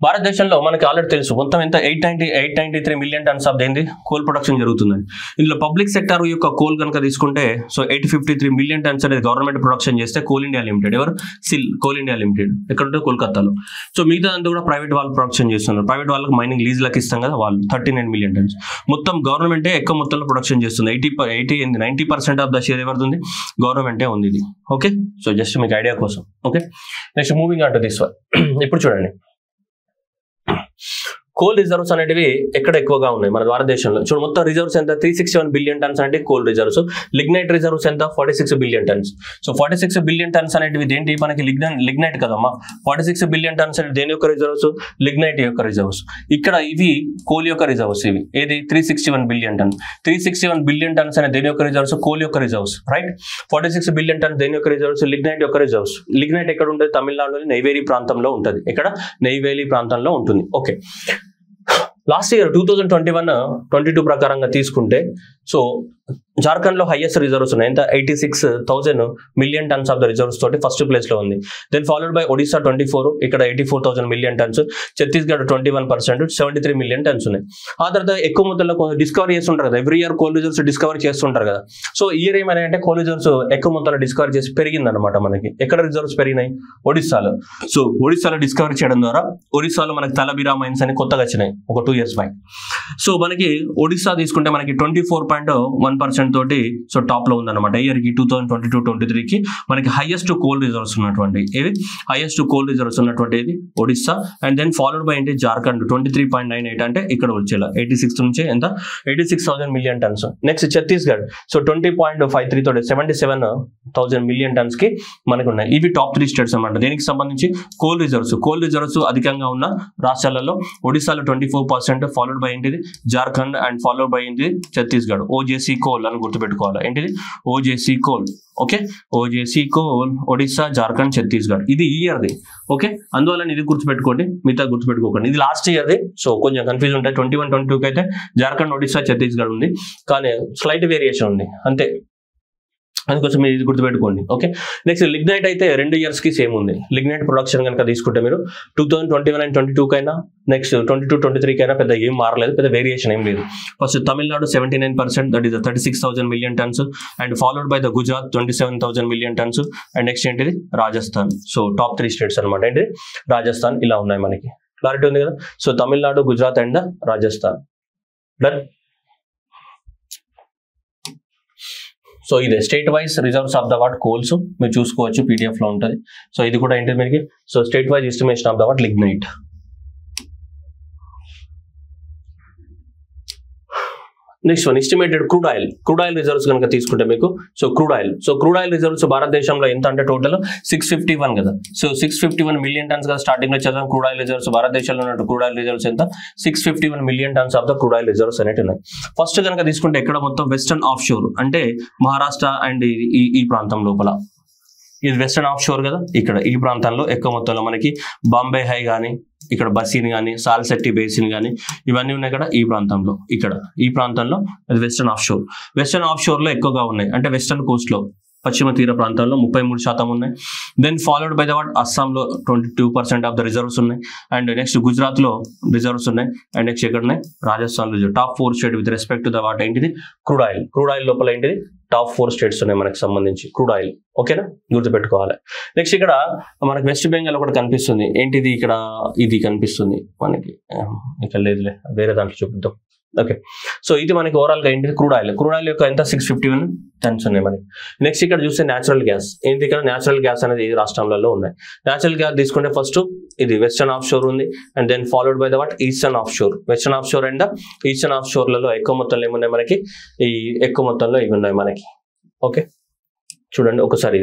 భారతదేశంలో మనకి ఆల్రెడీ తెలుసు మొత్తం ఎంత 893 మిలియన్ టన్స్ ఆఫ్ దేంది కోల్ ప్రొడక్షన్ జరుగుతుందని. ఇందులో పబ్లిక్ సెక్టర్ యొక్క కోల్ కనుక తీసుకుంటే సో 853 మిలియన్ టన్స్ అనేది గవర్నమెంట్ ప్రొడక్షన్ చేస్తే కోల్ ఇండియా లిమిటెడ్, ఎవరు కోల్ ఇండియా లిమిటెడ్ ఎక్కడ ఉంటే కోల్కతాలో. సో మిగతా అంతా కూడా ప్రైవేట్ వాళ్ళు ప్రొడక్షన్ చేస్తున్నారు. ప్రైవేట్ వాళ్ళకి మైనింగ్ లీజ్లకు ఇస్తాం కదా, వాళ్ళు 39 మిలియన్ టన్స్. మొత్తం గవర్నమెంటే ఎక్కువ మొత్తంలో ప్రొడక్షన్ చేస్తుంది. 90% ఆఫ్ ద షేర్ ఎవరిది, గవర్నమెంటే ఉంది ఇది. ఓకే. సో జస్ట్ మీకు ఐడియా కోసం. Okay. Next moving on to this one. ఇప్పుడు చూడండి కోల్ రిజర్వ్స్ అనేటివి ఎక్కడ ఎక్కువగా ఉన్నాయి మన భారతదేశంలో. చూడు మొత్తం రిజర్వ్స్ ఎంత 361 బిలియన్ టన్స్ అంటే కోల్ రిజర్వ్స్. లిగ్నైట్ రిజర్వ్స్ ఎంత 46 billion turns. So 46 billion turns అనేటివి దేంటి మనకి లిగ్నైట్ కదమ్మా. 46 బిలియన్ టన్స్ అంటే దేని యొక్క రిజర్వ్స్, లిగ్నైట్ యొక్క రిజర్వ్స్. ఇక్కడ ఇవి కోల్ యొక్క రిజర్వ్స్. ఇవి ఏది 361 బిలియన్ టన్స్. 361 బిలియన్ టన్స్ అనే దేని యొక్క రిజర్వ్స్, కోల్ యొక్క రిజర్వ్స్ రైట్. 46 బిలియన్ టన్స్ దేని యొక్క రిజర్వ్స్, లిగ్నైట్ యొక్క రిజర్వ్స్. లిగ్నైట్ ఎక్కడ ఉంటుంది, తమిళనాడులోని నెయ్వేలి ప్రాంతంలో ఉంటుంది. ఇక్కడ నెయ్వేలి ప్రాంతంలో ఉంటుంది. ఓకే. లాస్ట్ ఇయర్ 2021-22 ప్రకారంగా తీసుకుంటే సో జార్ఖండ్ లో హైయెస్ట్ రిజర్వ్స్ ఉన్నాయి. ఎంత 86,000 million tons of the reserves తోటి ఫస్ట్ ప్లేస్ లో ఉంది. దెన్ ఫాలోడ్ బై ఒడిశా 24, ఇక్కడ 84,000 million tons. Chhattisgarh 21%, 73 million tons ఉన్నాయి. ఆ తర్వాత ఎక్కువ మొత్తంలో డిస్కవరీ చేస్తుంటారు కదా, every year coal reserves discovery చేస్తుంటారు కదా. సో ఇయర్ ఏమైనా అంటే కోల్ రిజర్వ్స్ ఎక్కువ మొత్తంలో డిస్కవరీ చేసి పెరిగింది అనమాట. మనకి ఎక్కడ రిజర్వ్స్ పెరిగినాయి, ఒడిశాలో. సో ఒడిశాలో డిస్కవరీ చేయడం ద్వారా ఒడిశాలో మనకి తలబిరా మైన్స్ అని కొత్తగా వచ్చినాయి ఒక 2 years బ్యాక్. సో మనకి ఒడిశా తీసుకుంటే మనకి 24.1% తోటి సో టాప్ లో ఉందన్నమాట. ఇయర్ కి 2022-23కి మనకి హైయెస్ట్ కోల్ రిజర్వ్స్ ఉన్నటువంటి Odisha. And then followed by ఏంటి జార్ఖండ్ 23.98 అంటే ఇక్కడ వచ్చేలా 86 నుంచి ఎంత 86,000 million tons. Next Chhattisgarh so 20.53 తోటి 77,000 మిలియన్ టన్స్ కి మనకు ఉన్నాయి. ఇవి టాప్ 3 స్టేట్స్ అన్నమాట. దీనికి సంబంధించి కోల్ రిజర్వ్స్ అధికంగా ఉన్న రాష్ట్రాలలో ఒడిశాలో 24%, ఫాలోడ్ బై ఏంటిది జార్ఖండ్, అండ్ ఫాలోడ్ బై ఏంటిది ఛత్తీస్గఢ్. ఓజేసీ కోల్ అని గుర్తుపెట్టుకోవాలి. ఏంటిది OJC coal. Okay. OJC coal Odisha, Jharkhand, Chhattisgarh. ఇది ఈ ఇయర్ది. ఓకే. అందువల్ల ఇది గుర్తుపెట్టుకోండి, మిగతా గుర్తుపెట్టుకోకండి. ఇది లాస్ట్ ఇయర్ది. సో కొంచెం కన్ఫ్యూజన్ ఉంటాయి. 21-22కి అయితే జార్ఖండ్, ఒడిశా, ఛత్తీస్గఢ్ ఉంది. కానీ స్లైట్ వేరియేషన్ ఉంది అంతే. అందుకోసం మీరు ఇది గుర్తుపెట్టుకోండి. ఓకే. నెక్స్ట్ లిగ్నైట్ అయితే 2 years కి సేమ్ ఉంది. లిగ్నైట్ ప్రొడక్షన్ కనుక తీసుకుంటే మీరు 2021-22 కైనా నెక్స్ట్ 22-23 కైనా పెద్ద ఏం మారలేదు, పెద్ద వేరియేషన్ ఏం లేదు. First Tamil Nadu 79%, that is 36,000 million tons. And followed by the Gujarat 27,000 million tons. And next ఏంటిది రాజస్థాన్. సో టాప్ 3 స్టేట్స్ అనమాట. ఏంటి రాజస్థాన్ ఇలా ఉన్నాయి మనకి. క్లారిటీ ఉంది కదా. So Tamil Nadu, Gujarat and Rajasthan. Done. So ఇదే state wise reserves of the what coals మీరు చూసుకోవచ్చు, పీడిఎఫ్ లో ఉంటుంది. సో ఇది కూడా ఏంటి మనకి so state wise estimation of the what lignite. Next one estimated crude oil reserves కనుక తీసుకుంటే మీకు సో క్రూడ్ ఆయిల్ రిజర్వ్స్ భారతదేశంలో ఎంత అంటే టోటల్ 651 కదా. సో 651 మిలియన్ టన్స్ కదా స్టార్టింగ్ లో చదివాం. క్రూడ్ ఆయిల్ రిజర్వ్స్ భారతదేశంలో ఉన్న క్రూడ్ ఆయిల్ రిజర్వ్స్ ఎంత 651 million tons of the crude oil reserves అనేవి ఉన్నాయి. ఫస్ట్ కనుక తీసుకుంటే ఎక్కడ మొత్తం వెస్టర్న్ ఆఫ్ షోర్ అంటే మహారాష్ట్ర అండ్ ఈ ప్రాంతం లోపల ఇది వెస్టర్న్ ఆఫ్ షోర్ కదా. ఇక్కడ ఈ ప్రాంతాల్లో ఎక్కువ మొత్తంలో మనకి బాంబే హై కానీ ఇక్కడ బసీన్ కానీ సాల్సెట్టి బేసిన్ కానీ ఇవన్నీ ఉన్నాయి కదా ఈ ప్రాంతంలో. ఇక్కడ ఈ ప్రాంతంలో అది వెస్టర్న్ ఆఫ్ షోర్ లో ఎక్కువగా ఉన్నాయి. అంటే వెస్టర్న్ కోస్ట్ లో పశ్చిమ తీర ప్రాంతాల్లో 33% ఉన్నాయి. Then followed by the what అస్సాంలో 22% ఆఫ్ ద రిజర్వ్స్ ఉన్నాయి. అండ్ నెక్స్ట్ గుజరాత్ లో రిజర్వ్స్ ఉన్నాయి. అండ్ నెక్స్ట్ ఎక్కడ ఉన్నాయి Rajasthan reserve. Top 4 state with respect to the what ఏంటిది క్రూడ్ ఆయిల్ లోపల ఏంటిది టాప్ 4 స్టేట్స్ ఉన్నాయి మనకి సంబంధించి క్రూడ్ ఆయిల్. ఓకేనా, గుర్తుపెట్టుకోవాలి. నెక్స్ట్ ఇక్కడ మనకి వెస్ట్ బెంగాల్ ఒకటి కనిపిస్తుంది. ఏంటిది ఇక్కడ ఇది కనిపిస్తుంది మనకి, ఇక్కడ లేదులే వేరే దాంట్లో చూపిద్దాం. ఓకే, సో ఇది మనకి ఓవరాల్ గా ఏంటిది క్రూడ్ ఆయిల్ యొక్క ఎంత 651 టన్స్ ఉన్నాయి మనకి. నెక్స్ట్ ఇక్కడ చూస్తే న్యాచురల్ గ్యాస్ ఏంటి, ఇక్కడ న్యాచురల్ గ్యాస్ అనేది రాష్ట్రాలలో ఉన్నాయి. న్యాచురల్ గ్యాస్ తీసుకుంటే ఫస్ట్ ఇది వెస్టర్న్ ఆఫ్ షోర్ ఉంది. And then followed by the what eastern off shore. Western off shore and eastern off షోర్లలో ఎక్కువ మొత్తంలో ఏమున్నాయి మనకి, ఈ ఎక్కువ మొత్తంలో ఇవి ఉన్నాయి మనకి. ఓకే, చూడండి ఒకసారి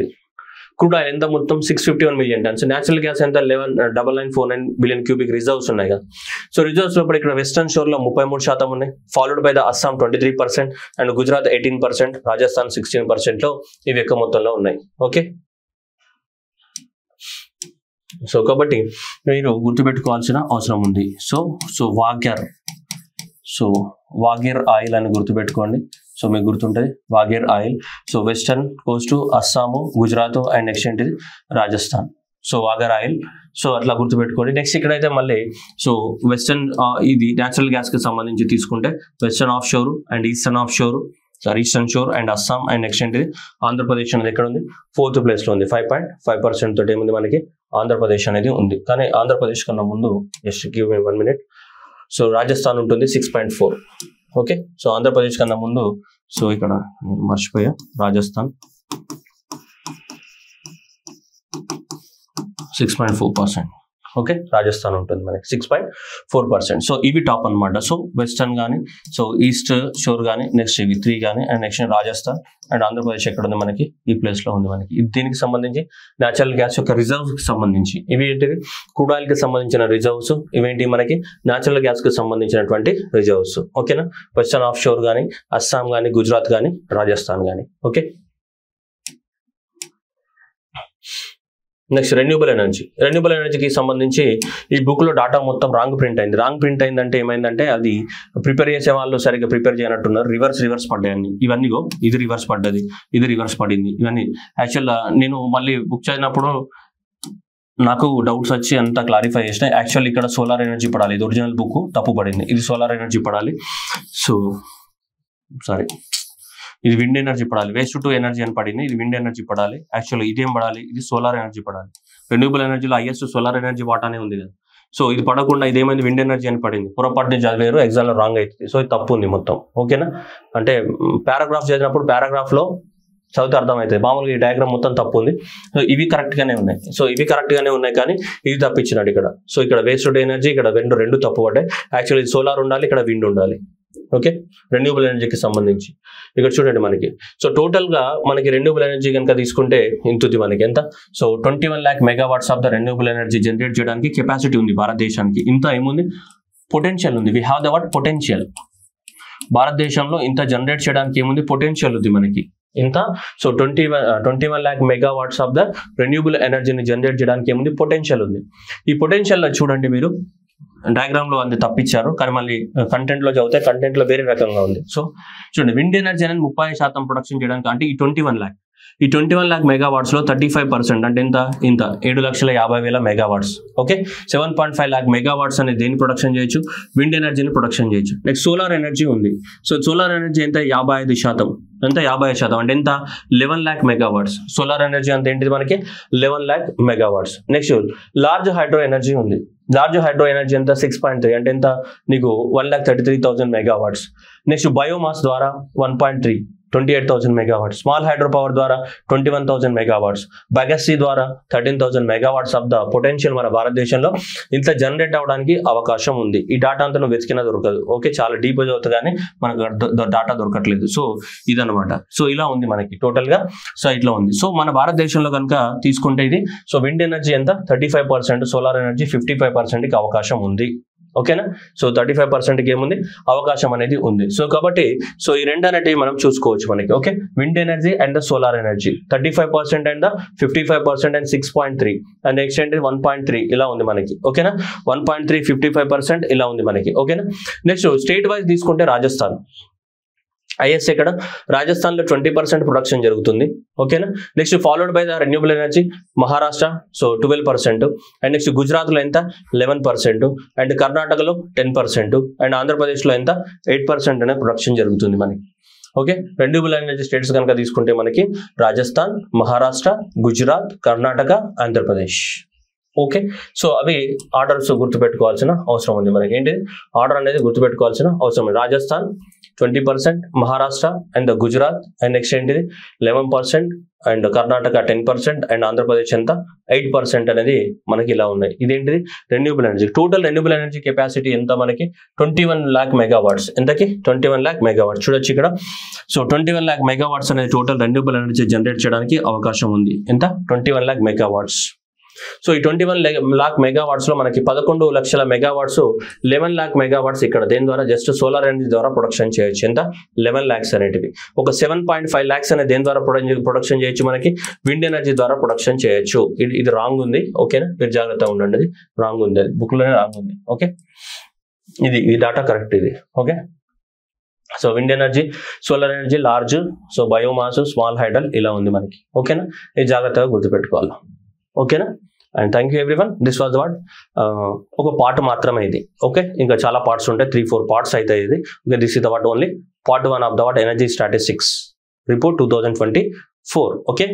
క్రూడ్ ఆయిల్ ఎంత మొత్తం 651 మిలియన్ టన్స్. న్యాచురల్ గ్యాస్ ఎంత 11,949 బిలియన్ క్యూబిక్ రిజర్వ్స్ ఉన్నాయి కదా. సో రిజర్వ్స్ లోపల ఇక్కడ వెస్టర్న్ షోర్ లో 33% ఉన్నాయి. Followed by the Assam 23% and Gujarat 18%, Rajasthan 16% లో ఇవి ఎక్కువ మొత్తంలో ఉన్నాయి. ఓకే, సో కాబట్టి మీరు గుర్తుపెట్టుకోవాల్సిన అవసరం ఉంది. సో వాగేర్ ఆయిల్ అని గుర్తుపెట్టుకోండి. సో మీకు గుర్తుంటుంది వాగేర్ oil. So western coast Assam, Gujarat and next ఏంటిది రాజస్థాన్. సో వాగర్ ఆయిల్. సో అట్లా గుర్తుపెట్టుకోండి. నెక్స్ట్ ఇక్కడైతే మళ్ళీ సో వెస్టర్న్ ఇది న్యాచురల్ గ్యాస్ కి సంబంధించి తీసుకుంటే western off shore and eastern shore and Assam and next ఏంటిది ఆంధ్రప్రదేశ్ అనేది ఎక్కడ ఉంది 4th ప్లేస్ లో ఉంది. 5.5% తోటి ఏముంది మనకి ఆంధ్రప్రదేశ్ అనేది ఉంది. కానీ ఆంధ్రప్రదేశ్ కన్నా ముందు just give me 1 minute. So Rajasthan ఉంటుంది 6.4. ఓకే, సో ఆంధ్రప్రదేశ్ కన్నా ముందు సో ఇక్కడ మర్చిపోయా రాజస్థాన్ 6.4%. ఓకే, రాజస్థాన్ ఉంటుంది మనకి 6.4%. సో ఇవి టాప్ అనమాట. సో వెస్టర్న్ కానీ సో ఈస్ట్ షోర్ కానీ నెక్స్ట్ ఇవి 3 కానీ and next Rajasthan and Andhra Pradesh ఎక్కడ ఉంది మనకి ఈ ప్లేస్ లో ఉంది మనకి. దీనికి సంబంధించి న్యాచురల్ గ్యాస్ యొక్క రిజర్వ్స్ కి సంబంధించి ఇవి ఏంటివి క్రూడ్ ఆయిల్ కి సంబంధించిన రిజర్వ్స్, ఇవేంటి మనకి న్యాచురల్ గ్యాస్ కి సంబంధించినటువంటి రిజర్వ్స్. ఓకేనా, వెస్టర్న్ ఆఫ్ షోర్ కానీ అస్సాం కానీ గుజరాత్ కానీ రాజస్థాన్ కానీ. ఓకే, నెక్స్ట్ రెన్యూబుల్ ఎనర్జీకి సంబంధించి ఈ బుక్ లో డాటా మొత్తం రాంగ్ ప్రింట్ అయిందంటే ఏమైందంటే అది ప్రిపేర్ చేసే వాళ్ళు సరిగ్గా ప్రిపేర్ చేయనట్టున్నారు. రివర్స్ పడ్డాయి అన్ని. ఇవన్నీ ఇది రివర్స్ పడ్డది, ఇది రివర్స్ పడింది. ఇవన్నీ యాక్చువల్గా నేను మళ్ళీ బుక్ చదివినప్పుడు నాకు డౌట్స్ వచ్చి అంతా క్లారిఫై చేసిన. యాక్చువల్ ఇక్కడ సోలార్ ఎనర్జీ పడాలి, ఇది ఒరిజినల్ బుక్ తప్పు పడింది. ఇది సోలార్ ఎనర్జీ పడాలి. సో సారీ, ఇది విండ్ ఎనర్జీ పడాలి. వేస్ట్ టు ఎనర్జీ అని పడింది, ఇది విండ్ ఎనర్జీ పడాలి. యాక్చువల్గా ఇదేం పడాలి, ఇది సోలార్ ఎనర్జీ పడాలి. రెన్యూబుల్ ఎనర్జీలో హైయెస్ట్ సోలార్ ఎనర్జీ వాటానే ఉంది కదా. సో ఇది పడకుండా ఇదేమైంది విండ్ ఎనర్జీ అని పడింది. పొరపాటుని చదివారు, ఎగ్జామ్లో రాంగ్ అవుతుంది. సో ఇది తప్పు ఉంది మొత్తం. ఓకేనా, అంటే పారాగ్రాఫ్ చదివినప్పుడు పారాగ్రాఫ్ లో చదివితే అర్థమవుతుంది. మామూలుగా ఈ డయాగ్రామ్ మొత్తం తప్పు ఉంది. సో ఇవి కరెక్ట్ గానే ఉన్నాయి కానీ ఇది తప్పించినాడు ఇక్కడ. సో ఇక్కడ వేస్ట్ టు ఎనర్జీ, ఇక్కడ రెండు తప్పు పడ్డాయి. యాక్చువల్లీ సోలార్ ఉండాలి, ఇక్కడ విండ్ ఉండాలి. ఓకే, రెన్యూబుల్ ఎనర్జీకి సంబంధించి ఇక్కడ చూడండి మనకి. సో టోటల్ గా మనకి రెన్యూబుల్ ఎనర్జీ కనుక తీసుకుంటే ఇంతుంది మనకి ఎంత. So 21 lakh megawatts of the renewable energy generate చేయడానికి కెపాసిటీ ఉంది భారతదేశానికి. ఇంత ఏముంది, పొటెన్షియల్ ఉంది. We have the what potential. భారతదేశంలో ఇంత జనరేట్ చేయడానికి ఏముంది, పొటెన్షియల్ ఉంది మనకి ఇంత. So 21 lakh megawatts of the renewable ఎనర్జీని జనరేట్ చేయడానికి ఏముంది, పొటెన్షియల్ ఉంది. ఈ పొటెన్షియల్ చూడండి మీరు డయాగ్రామ్ లో అంది తప్పించారు, కానీ మళ్ళీ కంటెంట్ లో చదివితే కంటెంట్ లో వేరే రకంగా ఉంది. సో చూడండి, విండ్ ఎనర్జీ అనేది 30% ప్రొడక్షన్ చేయడానికి, అంటే ఈ 21 lakh megawatts లో 35% అంటే ఇంత 7,50,000 megawatts. ఓకే, 7.5 lakh megawatts అనేది దేని ప్రొడక్షన్ చేయొచ్చు, విండ్ ఎనర్జీని ప్రొడక్షన్ చేయొచ్చు. నెక్స్ట్ సోలార్ ఎనర్జీ ఉంది. సో సోలార్ ఎనర్జీ ఎంత 55%, ఎంత 50% అంటే ఎంత 11 lakh megawatts. సోలార్ ఎనర్జీ అంత ఏంటిది మనకి 11 lakh megawatts. Next large hydro energy ఉంది. లార్జ్ హైడ్రో ఎనర్జీ ఎంత 6.3 అంటే ఎంత నీకు 1,33,000 megawatts. నెక్స్ట్ బయోమాస్ ద్వారా 1.3 28,000 మెగావాట్స్, స్మాల్ హైడ్రో పవర్ ద్వారా 21,000 మెగావాట్స్, బగస్సీ ద్వారా 13,000 మెగావాట్స్ ఆఫ్ ద పొటెన్షియల్ మన భారతదేశంలో ఇంత జనరేట్ అవడానికి అవకాశం ఉంది. ఈ డాటా అంతా నువ్వు వెతికినా దొరకదు. ఓకే, చాలా డీప్ చదువుతుంది కానీ మనకు డాటా దొరకట్లేదు. సో ఇదనమాట. సో ఇలా ఉంది మనకి టోటల్ గా. సో ఇట్లా ఉంది. సో మన భారతదేశంలో కనుక తీసుకుంటే ఇది సో విండ్ ఎనర్జీ ఎంత 35%, సోలార్ ఎనర్జీ 55%కి అవకాశం ఉంది. ఓకేనా. సో 35%కి ఏముంది అవకాశం అనేది ఉంది. సో కాబట్టి సో ఈ రెండు అనేటివి మనం చూసుకోవచ్చు మనకి. Okay, wind energy and the solar energy 35% and the 55% and 6.3 and next ఏంటి 1.3 ఇలా ఉంది మనకి. ఓకేనా, 1.3 55% ఇలా ఉంది మనకి. ఓకేనా. నెక్స్ట్ స్టేట్ వైజ్ తీసుకుంటే రాజస్థాన్ ఐఎస్ ఇక్కడ రాజస్థాన్ లో 20% ప్రొడక్షన్ జరుగుతుంది. ఓకేనా. Next followed by the renewable energy Maharashtra so 12% and next Gujarat లో ఎంత 11% అండ్ కర్ణాటకలో 10% అండ్ ఆంధ్రప్రదేశ్ లో ఎంత 8% అనే ప్రొడక్షన్ జరుగుతుంది మనకి. ఓకే, రెన్యూబుల్ ఎనర్జీ స్టేట్స్ కనుక తీసుకుంటే మనకి రాజస్థాన్, మహారాష్ట్ర, గుజరాత్, కర్ణాటక, ఆంధ్రప్రదేశ్. ఓకే, సో అవి ఆర్డర్స్ గుర్తుపెట్టుకోవాల్సిన అవసరం ఉంది మనకి. ఏంటి ఆర్డర్ అనేది గుర్తుపెట్టుకోవాల్సిన అవసరం ఉంది. Rajasthan 20%, Maharashtra and Gujarat and next ఏంటిది 11% అండ్ కర్ణాటక 10% అండ్ ఆంధ్రప్రదేశ్ ఎంత 8% అనేది మనకి ఇలా ఉన్నాయి. ఇదేంటిది renewable energy. Total renewable energy capacity ఎంత మనకి 21 lakh మెగావాట్స్. ఎంతకి 21 lakh మెగావాట్స్. చూడొచ్చు ఇక్కడ. సో 21 lakh మెగావాట్స్ అనేది టోటల్ రెన్యూబుల్ ఎనర్జీ జనరేట్ చేయడానికి అవకాశం ఉంది. ఎంత 21 lakh మెగావాట్స్. సో ఈ 21 lakh మెగావాట్స్ లో మనకి 11 లక్షల మెగావాట్స్ 11 lakh మెగావాట్స్ ఇక్కడ దేని ద్వారా జస్ట్ సోలార్ ఎనర్జీ ద్వారా ప్రొడక్షన్ చేయొచ్చు. ఎంత 11 lakhs అనేటివి. ఒక 7.5 lakhs అనేది దేని ద్వారా ప్రొడక్షన్ చేయొచ్చు మనకి విండ్ ఎనర్జీ ద్వారా ప్రొడక్షన్ చేయొచ్చు. ఇది రాంగ్ ఉంది. ఓకేనా, మీరు జాగ్రత్తగా ఉండండి. అది రాంగ్ ఉంది, అది బుక్ లోనే రాంగ్ ఉంది. ఓకే, ఈ డాటా కరెక్ట్ ఇది. Okay, so wind energy, solar energy large, so biomass, small hydel ఇలా ఉంది మనకి. ఓకేనా, ఇది జాగ్రత్తగా గుర్తుపెట్టుకోవాలి. ఓకేనా, and thank you everyone. This was what ఒక పార్ట్ మాత్రమే ఇది. ఓకే, ఇంకా చాలా పార్ట్స్ ఉంటాయి, 3-4 పార్ట్స్ అవుతాయి ఇది. Okay, this is the what only part 1 of the what energy statistics report 2024. Okay.